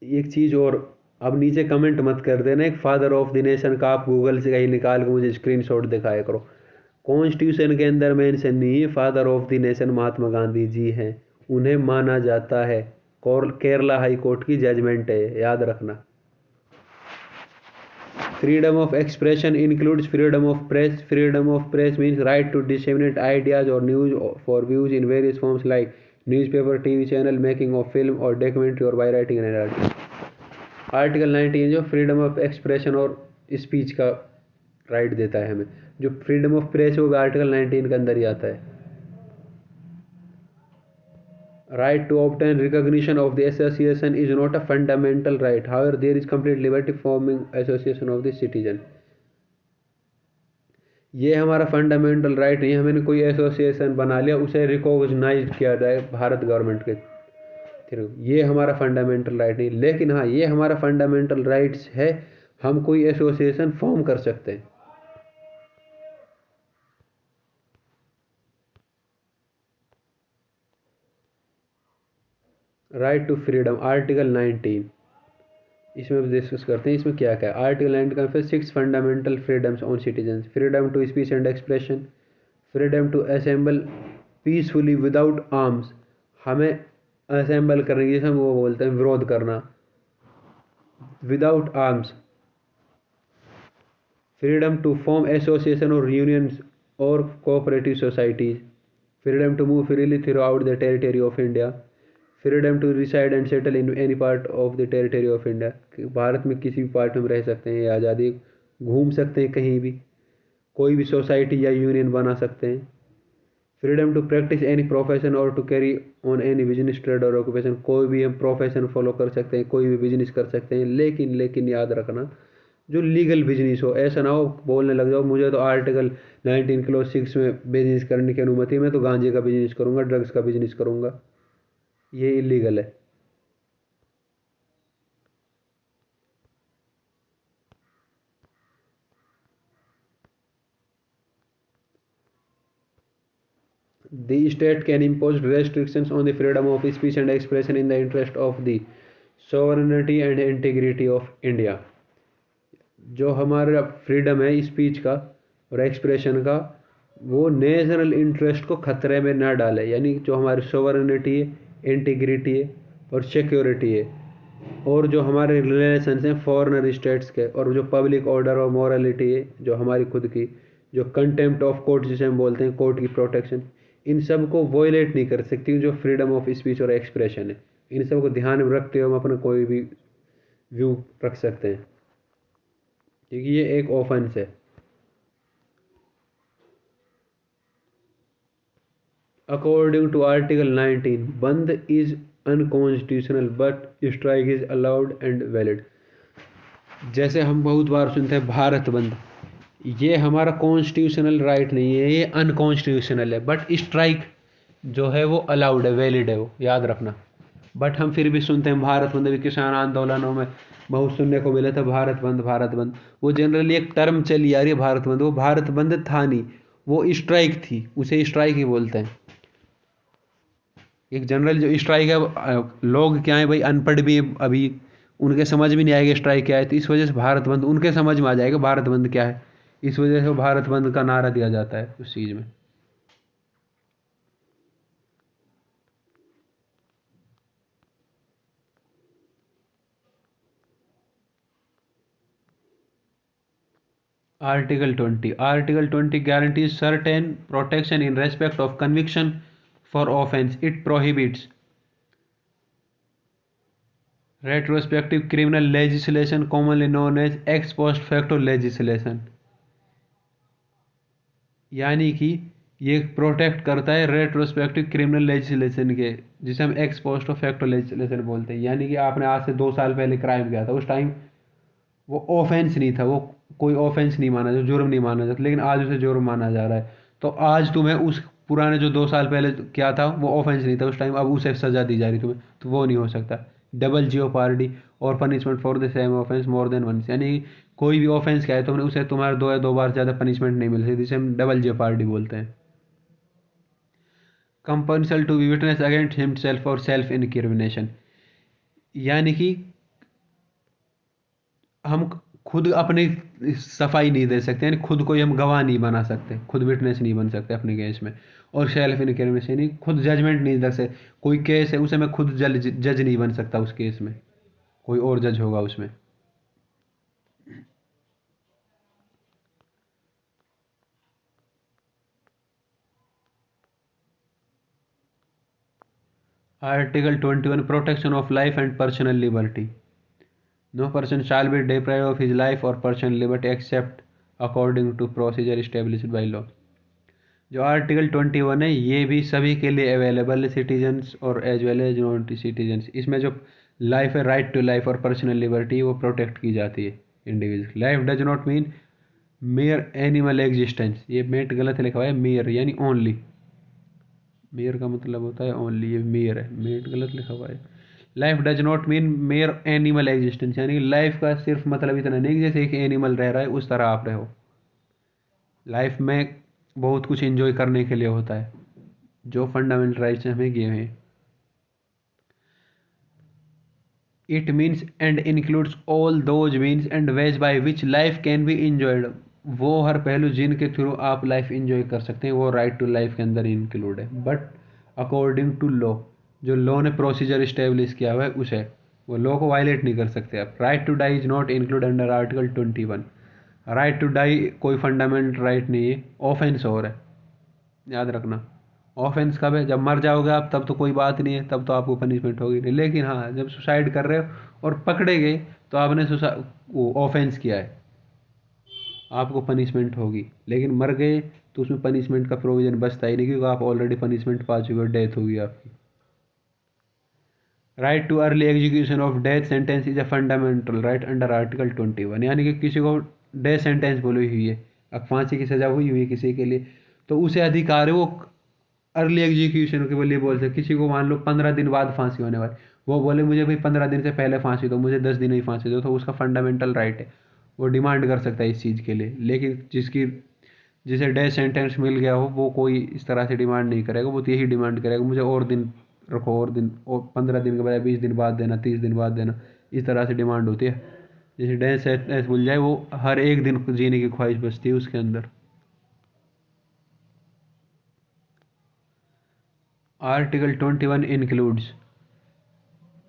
एक चीज़ और, अब नीचे कमेंट मत कर देना एक फादर ऑफ द नेशन का आप गूगल से कहीं निकाल के मुझे स्क्रीनशॉट दिखाया करो। कॉन्स्टिट्यूशन के अंदर मेंशन नहीं है father of the nation Mahatma Gandhi ji हैं, उन्हें माना जाता है। केरला हाई कोर्ट की जजमेंट है, याद रखना। Freedom of expression includes freedom of press. Freedom of press means right to disseminate ideas और news for views in various forms like newspaper, TV channel, making of film और documentary, और by writing an article. Article 19 जो freedom of expression और speech का right देता है हमें। जो फ्रीडम ऑफ प्रेस है वो भी आर्टिकल 19 के अंदर ही आता है। Right to obtain recognition of the association is not a fundamental right. However, there is complete liberty forming association of the citizen. ये हमारा फंडामेंटल राइट नहीं है, हमने कोई एसोसिएशन बना लिया उसे रिकॉग्नाइज किया जाए भारत गवर्नमेंट के थ्रू, ये हमारा फंडामेंटल राइट नहीं। लेकिन हाँ, ये हमारा फंडामेंटल राइट्स है, हम कोई एसोसिएशन फॉर्म कर सकते हैं। राइट टू फ्रीडम आर्टिकल 19, इसमें डिस्कस करते हैं इसमें क्या क्या है। आर्टिकल 19 का फिर 6 fundamental freedoms on citizens. Freedom to speech and expression, freedom to assemble peacefully without arms, हमें असेंबल करने की, जैसे हम वो बोलते हैं विरोध करना, without arms. Freedom to form association और यूनियंस और cooperative societies. Freedom to move freely throughout the territory of India. Freedom to reside and settle in any part of the territory of India, Bharat में किसी भी part में रह सकते हैं, ये आज़ादी, घूम सकते हैं कहीं भी, कोई भी सोसाइटी या यूनियन बना सकते हैं। Freedom to practise any profession और to carry on any business, trade और ऑक्यूपेशन, कोई भी हम प्रोफेशन फॉलो कर सकते हैं, कोई भी बिजनेस कर सकते हैं, लेकिन याद रखना जो लीगल बिजनेस हो। ऐसा ना हो बोलने लग जाओ मुझे तो आर्टिकल 19 क्लॉज 6 में बिजनेस करने की अनुमति है, मैं तो गांजे का बिजनेस करूंगा, ड्रग्स का बिजनेस करूंगा, ये इलीगल है। The state can impose restrictions on the freedom of speech and expression in the interest of the sovereignty and integrity of India. जो हमारा फ्रीडम है स्पीच का और एक्सप्रेशन का, वो नेशनल इंटरेस्ट को खतरे में ना डाले, यानी जो हमारी सोवरेनिटी है, इंटीग्रिटी है और सिक्योरिटी है, और जो हमारे रिलेशन हैं फॉरेनर स्टेट्स के, और जो पब्लिक ऑर्डर और मॉरलिटी है जो हमारी खुद की, जो कंटेम्प्ट ऑफ कोर्ट जिसे हम बोलते हैं, कोर्ट की प्रोटेक्शन, इन सब को वॉयलेट नहीं कर सकती जो फ्रीडम ऑफ स्पीच और एक्सप्रेशन है। इन सब को ध्यान में रखते हुए हम अपना कोई भी व्यू रख सकते हैं, क्योंकि ये एक ऑफेंस है। अकॉर्डिंग टू आर्टिकल 19, बंद is unconstitutional but strike is allowed and valid. जैसे हम बहुत बार सुनते हैं भारत बंद, ये हमारा कॉन्स्टिट्यूशनल राइट नहीं है, ये अनकॉन्स्टिट्यूशनल है, बट स्ट्राइक जो है वो अलाउड है, वैलिड है, वो याद रखना। बट हम फिर भी सुनते हैं भारत बंद, भी किसान आंदोलनों में बहुत सुनने को मिला था भारत बंद भारत बंद। वो जनरली एक टर्म चली आ रही है भारत बंद, वो भारत बंद था नहीं, वो स्ट्राइक थी, उसे स्ट्राइक ही बोलते हैं। एक जनरल जो स्ट्राइक है, लोग क्या है भाई, अनपढ़ भी हैं अभी, उनके समझ भी नहीं आएगा स्ट्राइक क्या है, तो इस वजह से भारत बंद उनके समझ में आ जाएगा भारत बंद क्या है, इस वजह से भारत बंद का नारा दिया जाता है उस चीज़ में। Article 20 guarantees certain protection in respect of conviction for offense. It prohibits retrospective criminal legislation, commonly known as ex post facto legislation। यानी कि ये प्रोटेक्ट करता है रेट्रोस्पेक्टिव क्रिमिनल लेजिस्लेशन के, जिसे हम एक्स पोस्ट फैक्टो लेजिस्लेशन बोलते हैं। यानी कि आपने आज से 2 साल पहले क्राइम किया था, उस टाइम वो ऑफेंस नहीं था, वो कोई ऑफेंस नहीं माना, जो जुर्म नहीं माना जाता, लेकिन आज उसे जुर्म माना जा रहा है। तो आज तुम्हें उस पुराने जो 2 साल पहले किया था वो ऑफेंस नहीं था उस टाइम, अब उसे सजा दी जा रही तुम्हें, तो वो नहीं हो सकता। डबल जीओपार्डी और punishment for the same offence more than once, यानी कोई भी ऑफेंस किया है तुमने, उसे तुम्हारे 2 या 2 बार ज़्यादा पनिशमेंट नहीं मिल सकती, जिसे हम डबल जीओपार्डी बोलते हैं। Compulsion to be witness against himself और सेल्फ इनक्रिमिनेशन, यानी कि हम खुद अपनी सफाई नहीं दे सकते, यानी खुद को ही हम गवाह नहीं बना सकते, खुद विटनेस नहीं बन सकते अपने केस में। और सेल्फ इनक्रिमिनेशन यानी खुद जजमेंट नहीं दे सकते, कोई केस है उसे मैं खुद जज नहीं बन सकता, उस केस में कोई और जज होगा उसमें। Article 21 protection of life and personal liberty. No person shall be deprived of his life or personal liberty except according to procedure established by law। जो आर्टिकल 21 है ये भी सभी के लिए अवेलेबल है, सिटीजन्स और as well as non citizens. इसमें जो लाइफ है, राइट टू लाइफ और पर्सनल लिबर्टी, वो प्रोटेक्ट की जाती है individual. Life does not mean mere animal existence, ये मेट गलत लिखा हुआ है, मेयर यानी ओनली, मेयर का मतलब होता है ओनली, ये मेयर है, मेट गलत लिखा हुआ है। Life does not mean mere animal existence, यानी लाइफ का सिर्फ मतलब इतना नहीं कि जैसे एक एनिमल रह रहा है उस तरह आप रहो। लाइफ में बहुत कुछ एंजॉय करने के लिए होता है, जो फंडामेंटल राइट्स हमें दिए हैं। It means and includes all those means and veg by which life can be enjoyed, वो हर पहलू जिनके थ्रू आप लाइफ इंजॉय कर सकते हैं, वो राइट टू लाइफ के अंदर इंक्लूड है, बट अकॉर्डिंग टू लॉ, जो लॉ ने प्रोसीजर इस्टेब्लिश किया हुआ है उसे, वो लॉ को वायलेट नहीं कर सकते आप। Right to die is not include under article 21। Right to die कोई फंडामेंटल राइट नहीं है, ऑफेंस और है, याद रखना। ऑफेंस कब है, जब मर जाओगे आप तब तो कोई बात नहीं है, तब तो आपको पनिशमेंट होगी नहीं, लेकिन हाँ जब सुसाइड कर रहे हो और पकड़े गए तो आपने वो ऑफेंस किया है, आपको पनिशमेंट होगी। लेकिन मर गए तो उसमें पनिशमेंट का प्रोविजन बचता ही नहीं, क्योंकि आप ऑलरेडी पनिशमेंट पा चुके हो, डेथ होगी आपकी। Right too early execution of death sentence is a fundamental right under article 21, यानी कि किसी को डेथ सेंटेंस बोली हुई है, अब फांसी की सजा हुई हुई है किसी के लिए, तो उसे अधिकार है वो अर्ली एग्जीक्यूशन के लिए बोल सकते। किसी को मान लो 15 दिन बाद फांसी होने वाली, वो बोले मुझे भाई 15 दिन से पहले फांसी दो, मुझे 10 दिन ही फांसी दो, तो उसका फंडामेंटल राइट है, वो डिमांड कर सकता है इस चीज़ के लिए। लेकिन जिसे डेथ सेंटेंस मिल गया हो वो कोई इस तरह से डिमांड नहीं करेगा, वो तो यही डिमांड करेगा मुझे और दिन रखो और 15 दिन के बजाय 20 दिन बाद देना, 30 दिन बाद देना, इस तरह से डिमांड होती है। जैसे डेथ सेंटेंस भूल जाए वो हर एक दिन जीने की ख्वाहिश बचती है उसके अंदर। Article 21 includes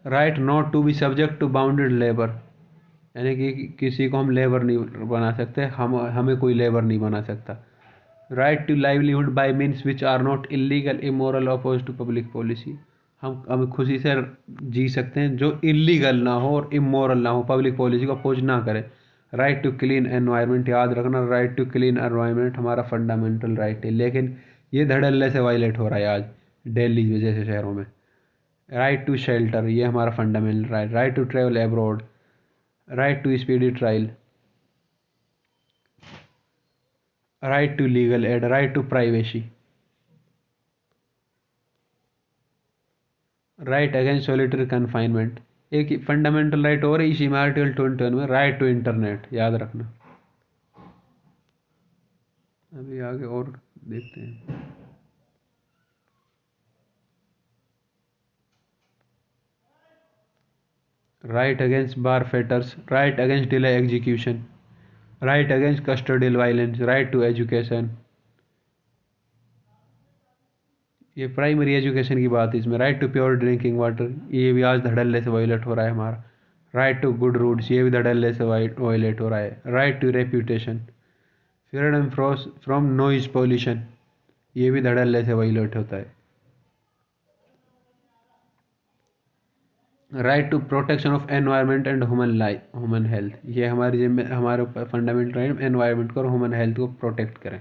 right not to be subject to bounded labour, यानी कि किसी को हम लेबर नहीं बना सकते, हमें कोई लेबर नहीं बना सकता। Right to livelihood by means which are not illegal immoral oppose to public policy, हम खुशी से जी सकते हैं जो इलीगल ना हो और इमोरल ना हो, पब्लिक पॉलिसी को अपोज ना करें। राइट टू क्लीन एनवायरनमेंट, याद रखना राइट टू क्लीन एनवायरनमेंट हमारा फंडामेंटल राइट है, लेकिन ये धड़ल्ले से वायलेट हो रहा है आज दिल्ली जैसे शहरों में। राइट टू शेल्टर ये हमारा fundamental right. Right to travel abroad, right to speedy trial, right to legal aid, right to privacy, right against solitary confinement, एक फंडामेंटल राइट और इसी में आर्टिकल 21 में राइट टू इंटरनेट, याद रखना। अभी आगे और देखते हैं। Right against bar fetters, right against delay execution, right against custodial violence, right to education, ये प्राइमरी एजुकेशन की बात है इसमें। Right to pure drinking water, ये भी आज धड़ल्ले से वायलेट हो रहा है हमारा। राइट टू गुड रूट्स, ये भी धड़ल्ले से वायलेट हो रहा है। Right to reputation, freedom from noise pollution, ये भी धड़ल्ले से वायलेट होता है। Right to protection of environment and human health, ये हमारे फंडामेंटल राइट एनवायरनमेंट को और ह्यूमन हेल्थ को प्रोटेक्ट करें।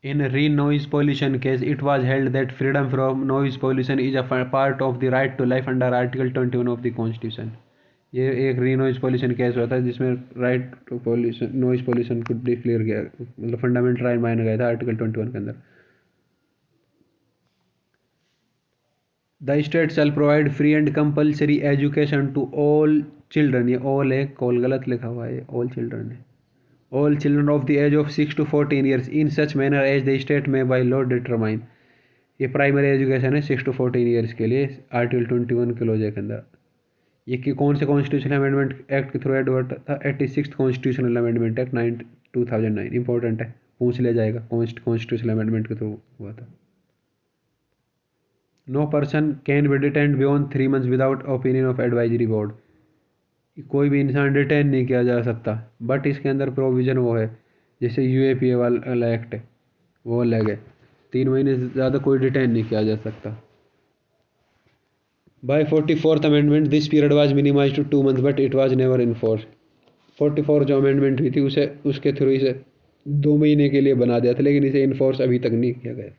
In re-noise pollution case, it was held that freedom from noise pollution is a part of the right to life under Article 21 of the Constitution. ये एक री noise pollution case होता है जिसमें right to pollution noise pollution को declare किया, मतलब fundamental right माना गया था आर्टिकल 21 के अंदर। The state shall provide free and compulsory education to all children, ये ऑल है, कॉल गलत लिखा हुआ है, ऑल चिल्ड्रन है। All children of the age of 6 to 14 years in such manner as the state may by law determine, ये primary education है 6 to 14 years के लिए आर्टिकल 21 के लॉज के अंदर। ये कि कौन से कॉन्स्टिट्यूशनल अमेंडमेंट एक्ट के थ्रू एड हुआ था? 86 कॉन्स्टिट्यूशनल अमेंडमेंट एक्ट 2009, इंपॉर्टेंट है, पूछ लिया जाएगा, कॉन्स्टिट्यूशनल अमेंडमेंट के थ्रू हुआ था। No person can be detained beyond 3 months without opinion of advisory board, कोई भी इंसान डिटेन नहीं किया जा सकता, बट इसके अंदर प्रोविज़न वो है जैसे यूएपीए वाला एक्ट है वो अलग है, 3 महीने से ज़्यादा कोई डिटेन नहीं किया जा सकता। By 44th amendment this period was minimize to 2 months but it was never enforce. 44 जो अमेंडमेंट हुई थी उसे उसके थ्रू इसे 2 महीने के लिए बना दिया था, लेकिन इसे इन्फोर्स अभी तक नहीं किया गया।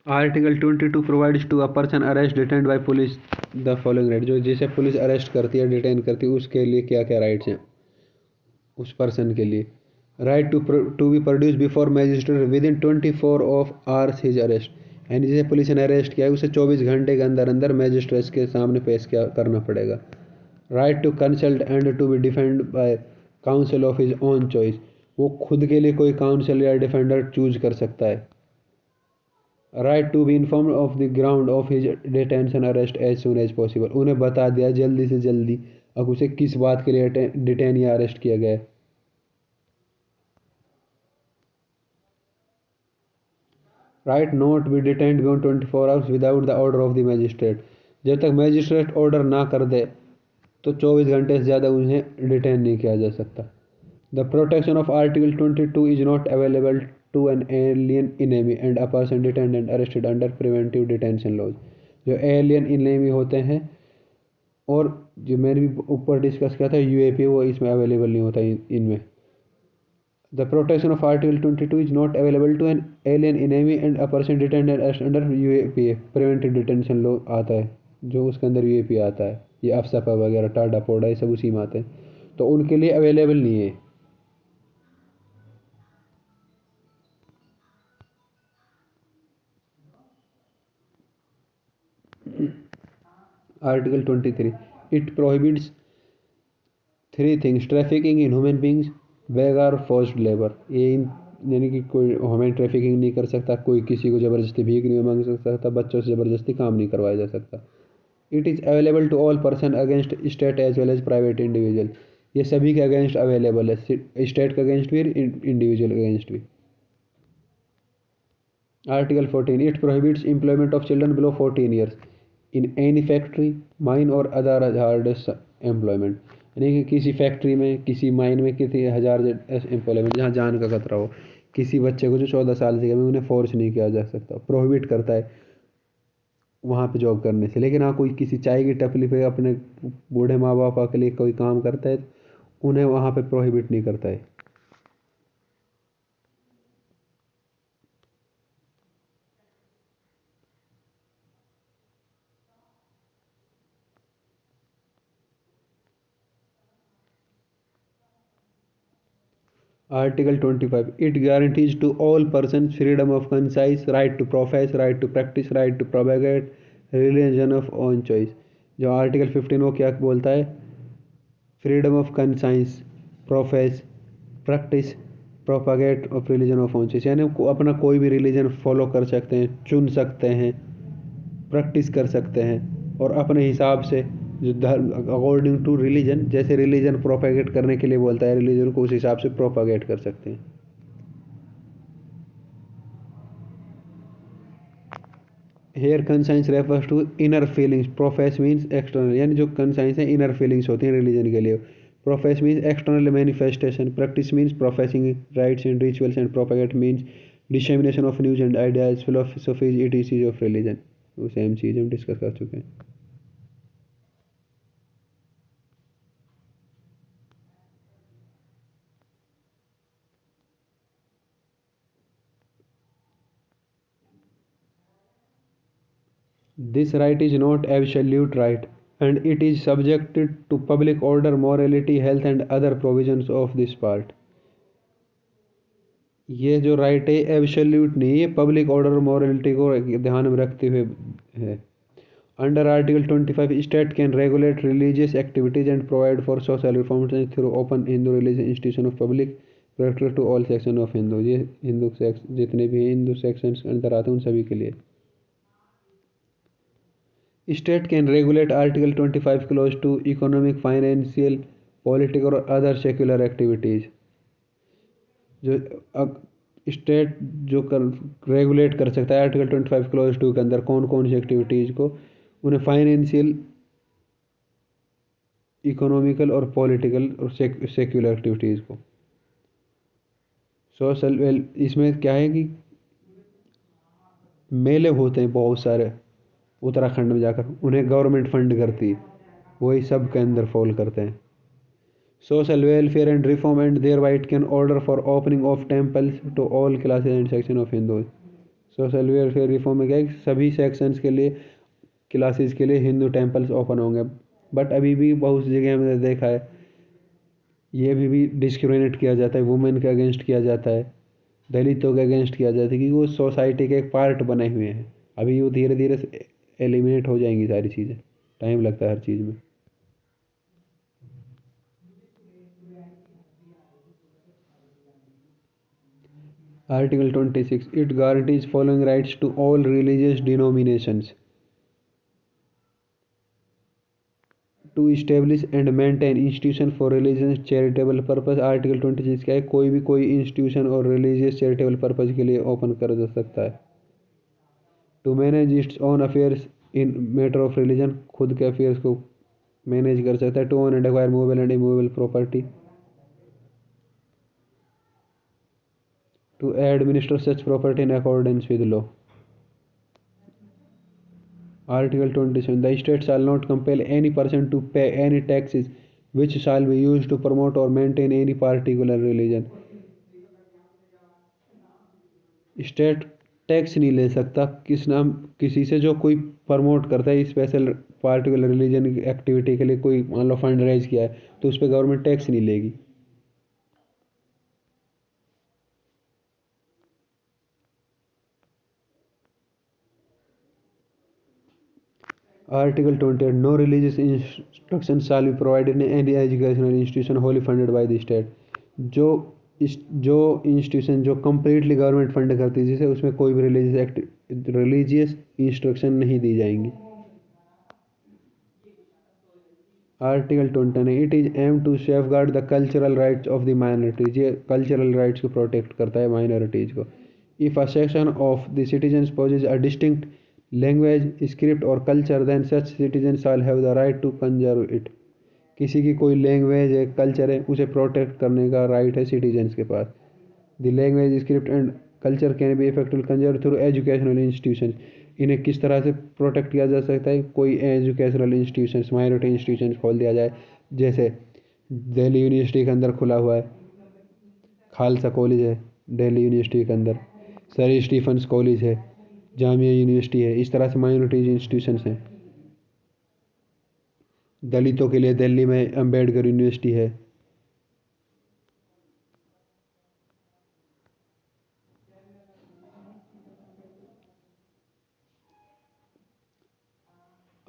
Article 22 provides to a person arrest detained by police the following right, जो जिसे पुलिस अरेस्ट करती है डिटेन करती है उसके लिए क्या क्या राइट्स हैं उस पर्सन के लिए। Right to be produce before magistrate within 24 of hours his arrest, यानी जिसे पुलिस ने अरेस्ट किया है उसे 24 घंटे के अंदर अंदर मैजिस्ट्रेट के सामने पेश किया करना पड़ेगा। Right to consult and to be defend by counsel of his own choice, वो खुद के लिए कोई काउंसिल या डिफेंडर चूज कर सकता है। Right to be inform of the ground of his detention arrest as soon as possible, उन्हें बता दिया जल्दी से जल्दी अब उसे किस बात के लिए डिटेन या अरेस्ट किया गया है। Right not be detained beyond 24 hours without the order of the magistrate, जब तक मैजिस्ट्रेट ऑर्डर ना कर दे तो 24 घंटे से ज़्यादा उन्हें डिटेन नहीं किया जा सकता। The protection of article 22 is not available to an alien enemy and a person detained and arrested under preventive detention laws, जो एलियन इनेमी होते हैं और जो मैंने भी ऊपर डिस्कस किया था यूएपी, वो इसमें अवेलेबल नहीं होता इनमें। The protection of Article 22 is not available to an alien enemy and a person detained under UAPA, preventive detention law आता है, जो उसके अंदर UAPA आता है, ये अफसपा वगैरह टाडा पोडा ये सब उसी में आते हैं, तो उनके लिए अवेलेबल नहीं है। Article 23 it prohibits three things trafficking in human beings beg और फोर्स्ड लेबर। ये यानी कि कोई ह्यूमन ट्रैफिकिंग नहीं कर सकता, कोई किसी को ज़बरदस्ती भीख नहीं मांग सकता, बच्चों से ज़बरदस्ती काम नहीं करवाया जा सकता। It is available to all person against state as well as private individual. ये सभी के अगेंस्ट अवेलेबल है, स्टेट के अगेंस्ट भी, इंडिविजुअल के अगेंस्ट भी। Article 14 it prohibits employment of children below 14 years in any factory mine और अदर हार्डस एम्प्लॉयमेंट। यानी कि किसी फैक्ट्री में, किसी माइन में, किसी हजार एम्प्लॉयमेंट जहाँ जान का खतरा हो, किसी बच्चे को जो 14 साल से कम है उन्हें फोर्स नहीं किया जा सकता, प्रोहिबिट करता है वहाँ पे जॉब करने से। लेकिन हाँ, कोई किसी चाय की टपली पे अपने बूढ़े माँ बाप के लिए कोई काम करता है, उन्हें वहाँ पे प्रोहिबिट नहीं करता है। Article 25 it guarantees to all persons freedom of conscience, right to profess, right to practice, right to propagate religion of own choice। जो आर्टिकल 15 वो क्या बोलता है? Freedom of conscience, profess, practice, propagate of religion of own choice. यानी अपना कोई भी religion follow कर सकते हैं, चुन सकते हैं, प्रैक्टिस कर सकते हैं, और अपने हिसाब से जो धर्म अकॉर्डिंग टू रिलीजन, जैसे रिलीजन प्रोपागेट करने के लिए बोलता है रिलीजन को, उस हिसाब से प्रोपागेट कर सकते हैं। Here conscience refers to inner feelings, profess means external. यानी जो कंसाइंस है इनर फीलिंग्स होती हैं रिलीजन के लिए। Profess means external manifestation, practice means professing rites and rituals, and propagate means dissemination of news and ideas philosophies it is of religion. वो same चीज़ हम डिस्कस कर चुके हैं। This right is not absolute right, and it is subjected to public order, morality, health, and other provisions of this part। ये जो right है absolute नहीं है, पब्लिक ऑर्डर और मॉरलिटी को ध्यान में रखते हुए है। Under article 25 state can regulate religious activities and provide for social reforms through open Hindu religious institution of public protector to all section of Hindu. ये हिंदू सेक्स जितने भी हिंदू सेक्शंस के अंदर आते हैं उन सभी के लिए। State can regulate article 25 clause two economic, financial, political और अदर सेक्युलर एक्टिविटीज़। जो स्टेट जो रेगुलेट कर सकता है आर्टिकल 25 क्लोज 2 के अंदर कौन कौन सी एक्टिविटीज़ को, उन्हें फाइनेंशियल, इकोनॉमिकल और पॉलिटिकल और सेक्युलर एक्टिविटीज़ को। सोशल वेल इसमें क्या है कि मेले होते हैं बहुत सारे उत्तराखंड में जाकर, उन्हें गवर्नमेंट फंड करती है, वही सब के अंदर फॉल करते हैं। Social welfare and reform and their white can order for opening of temples to all classes and section of Hindus. Social welfare reform में क्या है, सभी सेक्शंस के लिए, क्लासेस के लिए हिंदू टेम्पल्स ओपन होंगे। बट अभी भी बहुत जगह हमने देखा है ये अभी भी डिस्क्रिमिनेट किया जाता है, वुमेन के अगेंस्ट किया जाता है, दलितों के अगेंस्ट किया जाता है, क्योंकि वो सोसाइटी के एक पार्ट बने हुए हैं। अभी वो धीरे धीरे एलिमिनेट हो जाएंगी सारी चीज़ें, टाइम लगता है हर चीज़ में। Article 26 it guarantees following rights to all religious denominations to establish and maintain institution for religious charitable purpose. Article 26 क्या है, कोई भी कोई इंस्टीट्यूशन और रिलीजियस चैरिटेबल पर्पस के लिए ओपन कर जा सकता है। To manage its own affairs in matter of religion, खुद के अफेयर्स को मैनेज कर सकता है। To own and acquire movable and immovable property, to administer such property in accordance with law. Article 27 the state shall not compel any person to pay any taxes which shall be used to promote or maintain any particular religion। State tax नहीं ले सकता किसी से जो कोई promote करता है special particular religion activity के लिए, कोई मान लो फंड रेज किया है तो उस पर गवर्नमेंट टैक्स नहीं लेगी। Article 20. No religious instruction shall be provided in any educational institution wholly funded by the state. जो जो इंस्टीट्यूशन जो कम्प्लीटली गवर्नमेंट फंड करती है जिसे उसमें कोई भी रिलीजियस इंस्ट्रक्शन नहीं दी जाएंगी. Article 29. It is aim to safeguard the cultural rights of the minorities. ये कल्चरल राइट्स को प्रोटेक्ट करता है माइनॉरिटीज को. If a section of the citizens possess a distinct language script और culture then such citizen shall have the right to conserve it. किसी की कोई language है कल्चर है उसे प्रोटेक्ट करने का राइट है सिटीजन्स के पास. The language script and culture can be effectively conserve through educational institution. इन्हें किस तरह से प्रोटेक्ट किया जा सकता है. कोई एजुकेशनल इंस्टीट्यूशंस माइनॉरिटी इंस्टीट्यूशंस खोल दिया जाए. जैसे दिल्ली यूनिवर्सिटी के अंदर खुला हुआ है खालसा कॉलेज है दिल्ली यूनिवर्सिटी के अंदर. सर स्टीफन्स कॉलेज है जामिया यूनिवर्सिटी है. इस तरह से माइनॉरिटीज इंस्टीट्यूशंस हैं. दलितों के लिए दिल्ली में अम्बेडकर यूनिवर्सिटी है.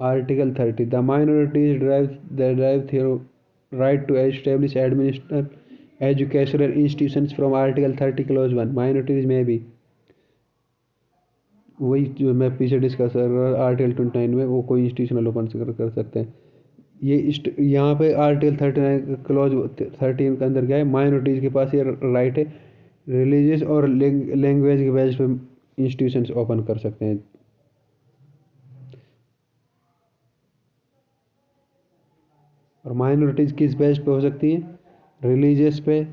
Article 30. The minorities derive their right to establish administer educational institutions from Article 30 Clause 1. Minorities may be वही जो मैं पीछे डिस्कस कर रहा हूँ आर्टिकल 29 में वो कोई इंस्टीट्यूशनल ओपन कर सकते हैं. ये यहाँ पे आर्टिकल 39 क्लॉज 13 के अंदर क्या है माइनॉरिटीज़ के पास ये राइट है रिलीजियस और लैंग्वेज के बेस पे इंस्टीट्यूशंस ओपन कर सकते हैं. और माइनॉरिटीज़ किस बेस पे हो सकती हैं रिलीजियस पे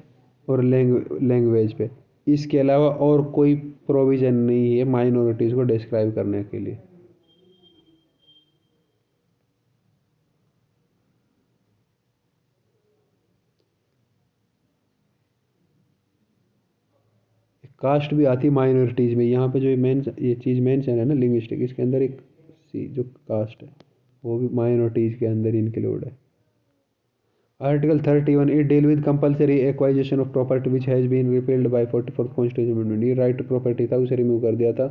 और लैंग्वेज पे. इसके अलावा और कोई प्रोविज़न नहीं है माइनॉरिटीज़ को डिस्क्राइब करने के लिए. कास्ट भी आती है माइनॉरिटीज़ में. यहाँ पे जो ये चीज़ मेंशन है ना लिंग्विस्टिक इसके अंदर एक जो कास्ट है वो भी माइनॉरिटीज़ के अंदर इंक्लूड है. Article 31. It deal with compulsory acquisition of property which has been repealed by 44th Constitution Amendment. ये राइट टू प्रॉपर्टी था उसे रिमूव कर दिया था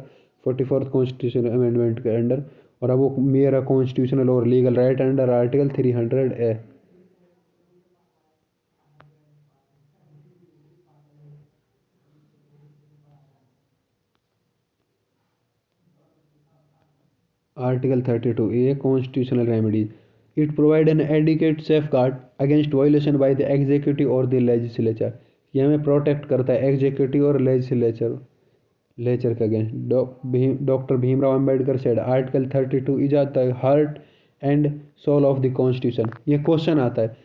44th कॉन्स्टिट्यूशन अमेंडमेंट के अंडर और अब वो मेरा कॉन्स्टिट्यूशनल और लीगल राइट अंडर आर्टिकल 300 है. Article 32. A constitutional remedies. It provide an adequate safeguard against violation by the executive or the legislature. ये हमें प्रोटेक्ट करता है एग्जीक्यूटिव और लेजिस्लेचर के against. Doctor Bhimrao Ambedkar said article 32 is the heart and soul of the constitution. ये question आता है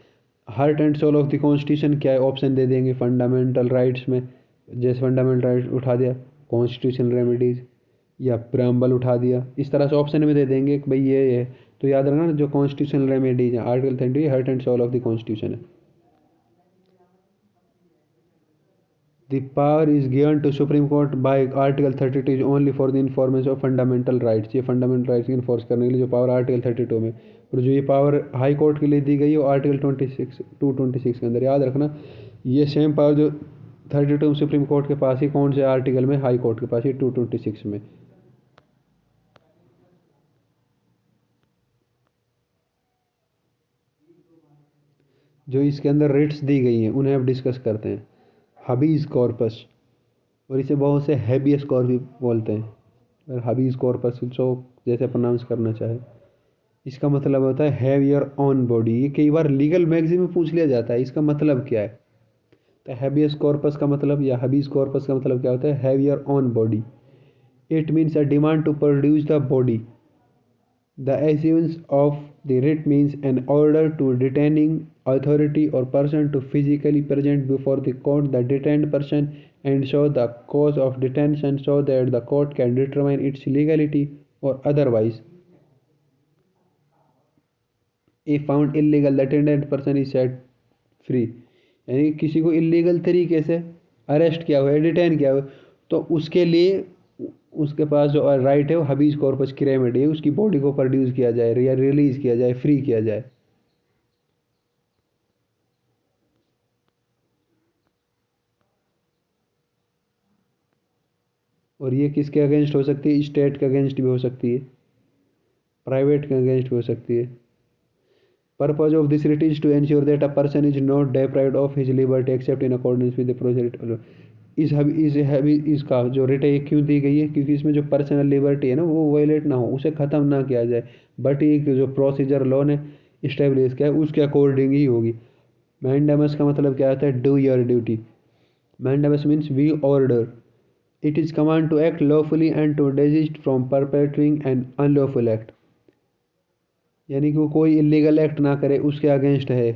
heart and soul of the constitution क्या है. ऑप्शन दे देंगे फंडामेंटल राइट्स में जैसे फंडामेंटल राइट्स उठा दिया कॉन्स्टिट्यूशनल रेमेडीज या प्रेम्बल उठा दिया. इस तरह से ऑप्शन में दे देंगे कि भाई ये है. तो याद रखना जो कॉन्स्टिट्यूशनल रेमेडीज है article 30 heart and soul of the constitution है. The power is given to supreme court by article 32 is only for the information of fundamental rights. ये फंडामेंटल राइट्स इन्फोर्स करने के लिए जो पावर आर्टिकल 32 में और जो ये पावर हाई कोर्ट के लिए दी गई है वो आर्टिकल 226 के अंदर. याद रखना ये सेम पावर जो 32 सुप्रीम कोर्ट के पास ही कौन से आर्टिकल में हाई कोर्ट के पास ही 226 में. जो इसके अंदर रिट्स दी गई हैं उन्हें अब डिस्कस करते हैं. हबीज कॉर्पस और इसे बहुत से हैबियस कॉर्पस भी बोलते हैं और हबीज कॉर्पस जो जैसे प्रोनाउंस करना चाहे. इसका मतलब होता है हैव योर ओन बॉडी. ये कई बार लीगल मैगजीन में पूछ लिया जाता है इसका मतलब क्या है. तो हैबियस कॉर्पस का मतलब या हबीज कॉर्पस का मतलब क्या होता है have your own body. It means a demand to produce the body. The issuance of the writ means an order to detaining authority or person to physically present before the court the detained person and show the cause of detention so that the court can determine its legality or otherwise. If found illegal, the detained person is set free. यानी किसी को illegal तरीके से arrest किया हुआ है detain किया हुआ है तो उसके लिए उसके पास जो राइट है वो हबीज कॉर्पस की रेमेडी है उसकी बॉडी को प्रोड्यूस किया जाए या रिलीज किया जाए फ्री किया जाए. और ये किसके अगेंस्ट हो सकती है स्टेट के अगेंस्ट भी हो सकती है. प्राइवेट के अगेंस्ट हो सकती है। Purpose of this writ is to ensure that a person is not deprived of his liberty except in accordance with the project. इसका जो रिट है ये क्यों दी गई है, क्योंकि इसमें जो पर्सनल लिबर्टी है ना वो वायलेट ना हो, उसे ख़त्म ना किया जाए, बट एक जो प्रोसीजर लॉ ने इस्टेब्लिश किया है उसके अकॉर्डिंग ही होगी। मैंडेमस का मतलब क्या आता है, do your duty. Mandamus means we order, it is command to act lawfully and to desist from perpetrating an unlawful act, यानी कि वो कोई इलीगल एक्ट ना करे उसके अगेंस्ट है।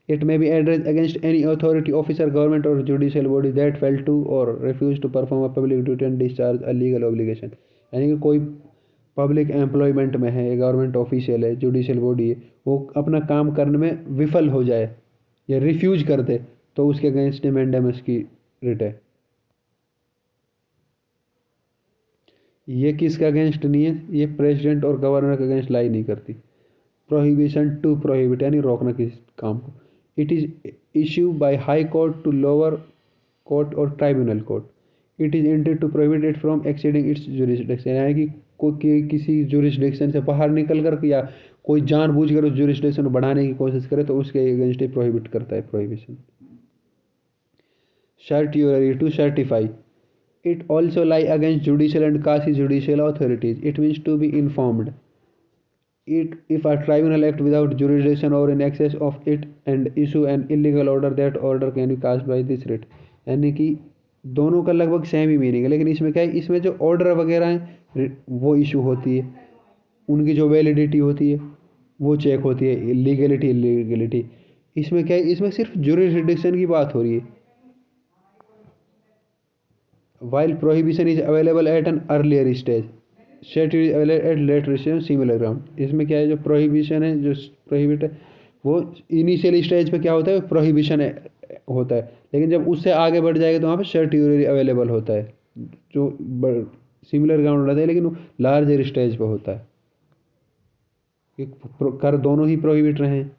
It may be address against any authority officer government और judicial body that fail to और refuse to perform a public duty and discharge a legal obligation, यानी कि कोई पब्लिक एम्प्लॉयमेंट में है, गवर्नमेंट ऑफिशियल है, जुडिशियल बॉडी है, वो अपना काम करने में विफल हो जाए या रिफ्यूज कर दे तो उसके अगेंस्ट मैंडेमस की रिट है। ये किसके अगेंस्ट नहीं है, ये प्रेसिडेंट और गवर्नर के अगेंस्ट लाई नहीं करती। प्रोहिबिशन टू प्रोहिबिट यानी रोकना किसी काम को। It is issue by high court to lower court और tribunal court. It is intend to prohibit it from exceeding its jurisdiction, यानी कि कोई किसी जुरिस्डिक्शन से बाहर निकल कर या कोई जानबूझकर उस जुरिस्डिक्शन को बढ़ाने की कोशिश करे तो उसके अगेंस्ट ही प्रोहिबिट करता है prohibition. Certiorari to certify, it also lie against judicial and quasi judicial authorities. It means to be informed. It if a tribunal act without jurisdiction or in excess of it and issue an illegal order, that order can be cast by this writ। यानी कि दोनों का लगभग same ही meaning है, लेकिन इसमें क्या है, इसमें जो ऑर्डर वगैरह हैं वो इशू होती है, उनकी जो वैलिडिटी होती है वो चेक होती है, लीगलिटी इलीगलिटी। इसमें क्या है, इसमें सिर्फ जुरिस्डिक्शन की बात हो रही है। While prohibition is available at an earlier stage, statute is available at later stage similar ground। इसमें क्या है, जो prohibition है, जो prohibit है, वो इनिशियल स्टेज पे क्या होता है, प्रोहिबिशन होता है, लेकिन जब उससे आगे बढ़ जाएगा तो वहाँ पे सर्ट्यूरी अवेलेबल होता है, जो सिमिलर ग्राउंड रहता है लेकिन वो लार्जर स्टेज पे होता है, कि कर दोनों ही प्रोहिबिट रहे हैं।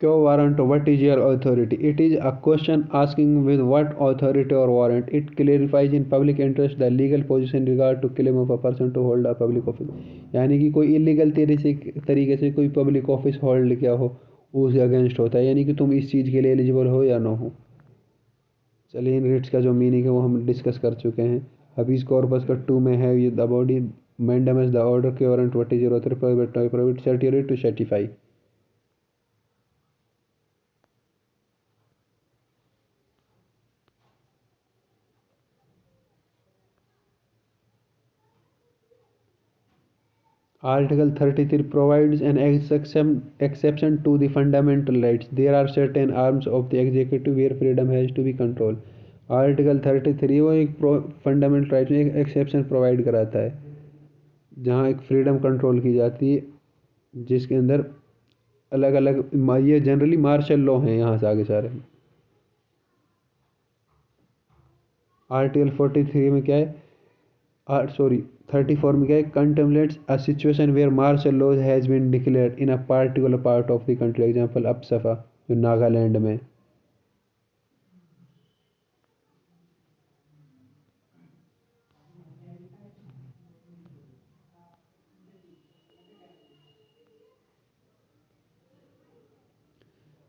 Quo warranto, what is your authority? It is a question asking with what authority or warrant. It clarifies in public interest the legal position in regard to claim of a person to hold a public office। यानी कि कोई illegal तरीके से कोई public office hold किया हो उसके against होता है, यानी कि तुम इस चीज़ के लिए एलिजिबल हो या ना हो। चलिए इन रिट्स का जो मीनिंग है वो हम डिस्कस कर चुके हैं। हबीज कॉर्पस का 2 में है ये the body, mandamus the order quo warranto, what is your authority, prohibit certiorari to certify. Article 33 provides an exception to the fundamental rights. There are certain arms of the executive where freedom has to be controlled। Article 33 वो एक fundamental right में एक exception provide कराता है जहाँ एक freedom control की जाती है, जिसके अंदर अलग अलग ये जनरली मार्शल लॉ हैं यहाँ से आगे सारे। आर्टिकल 43 में क्या है, सॉरी 34 में क्या है, contemplates a situation where martial law has been declared in a particular part of the country. Example AFSPA जो नागालैंड में।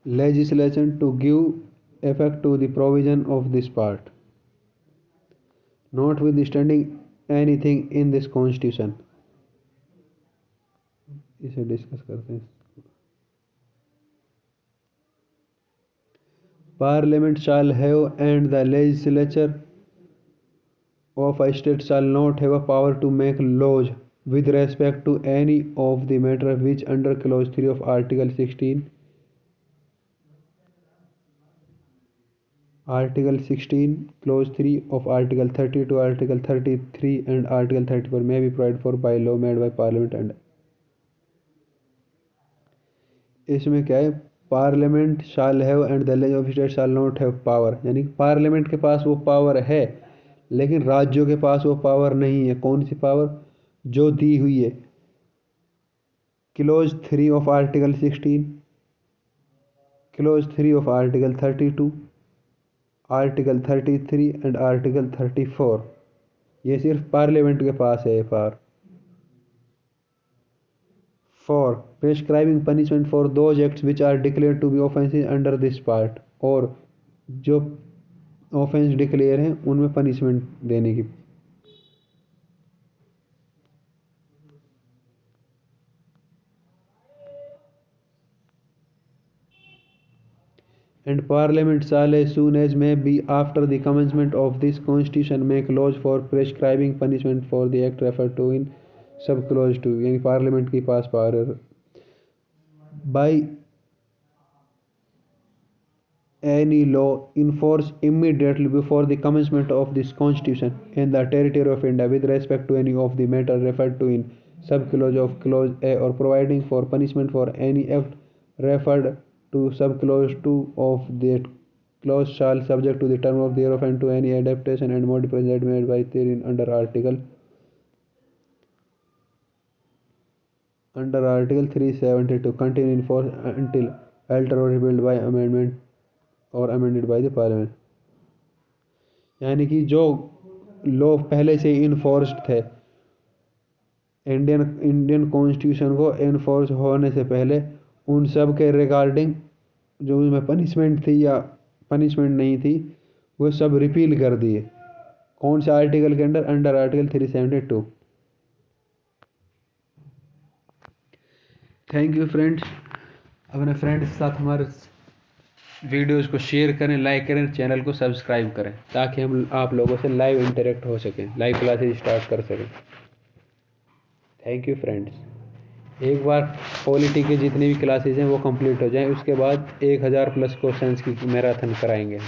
Legislation to give effect to the provision of this part, notwithstanding anything in this constitution। इसे discuss करते हैं। Parliament shall have and the legislature of a state shall not have a power to make laws with respect to any of the matter which under clause 3 of article 16, clause 3 of article 30 to article 33 and article 34 may be provided for by law made by parliament। and इसमें क्या है, parliament shall have and the ledge of state shall not have power, यानी parliament के पास वो power है लेकिन राज्यों के पास वो पावर नहीं है। कौन सी पावर, जो दी हुई है close 3 of article 16 close 3 of article 32, article 33 and article 34। ये सिर्फ पार्लियामेंट के पास है ये power. 4. Prescribing punishment for those acts which are declared to be offenses under this part, और जो ऑफेंस डिक्लेयर हैं उनमें पनिशमेंट देने की। And Parliament shall as soon as may be after the commencement of this constitution make laws for prescribing punishment for the act referred to in sub clause 2, यानी parliament के पास power. By any law in force immediately before the commencement of this constitution in the territory of India with respect to any of the matter referred to in subclause of clause A, or providing for punishment for any act referred to subclause 2 of that clause shall subject to the term of thereof and to any adaptation and modification made by therein under article 372 continue in force until altered or repealed by amendment और amended by the parliament. यानी कि जो law पहले से enforced थे, Indian constitution को enforce होने से पहले, उन सब के रिगार्डिंग जो उसमें पनिशमेंट थी या पनिशमेंट नहीं थी वो सब रिपील कर दिए। कौन से आर्टिकल के under? Under article 372। Thank you friends. अपने फ्रेंड्स के साथ हमारे वीडियोस को शेयर करें, लाइक करें, चैनल को सब्सक्राइब करें ताकि हम आप लोगों से लाइव इंटरेक्ट हो सकें, लाइव क्लासेस स्टार्ट कर सकें। Thank you friends. एक बार पॉलिटी के जितनी भी क्लासेस हैं वो कंप्लीट हो जाएं, उसके बाद 1000 प्लस क्वेश्चंस की मैराथन कराएंगे।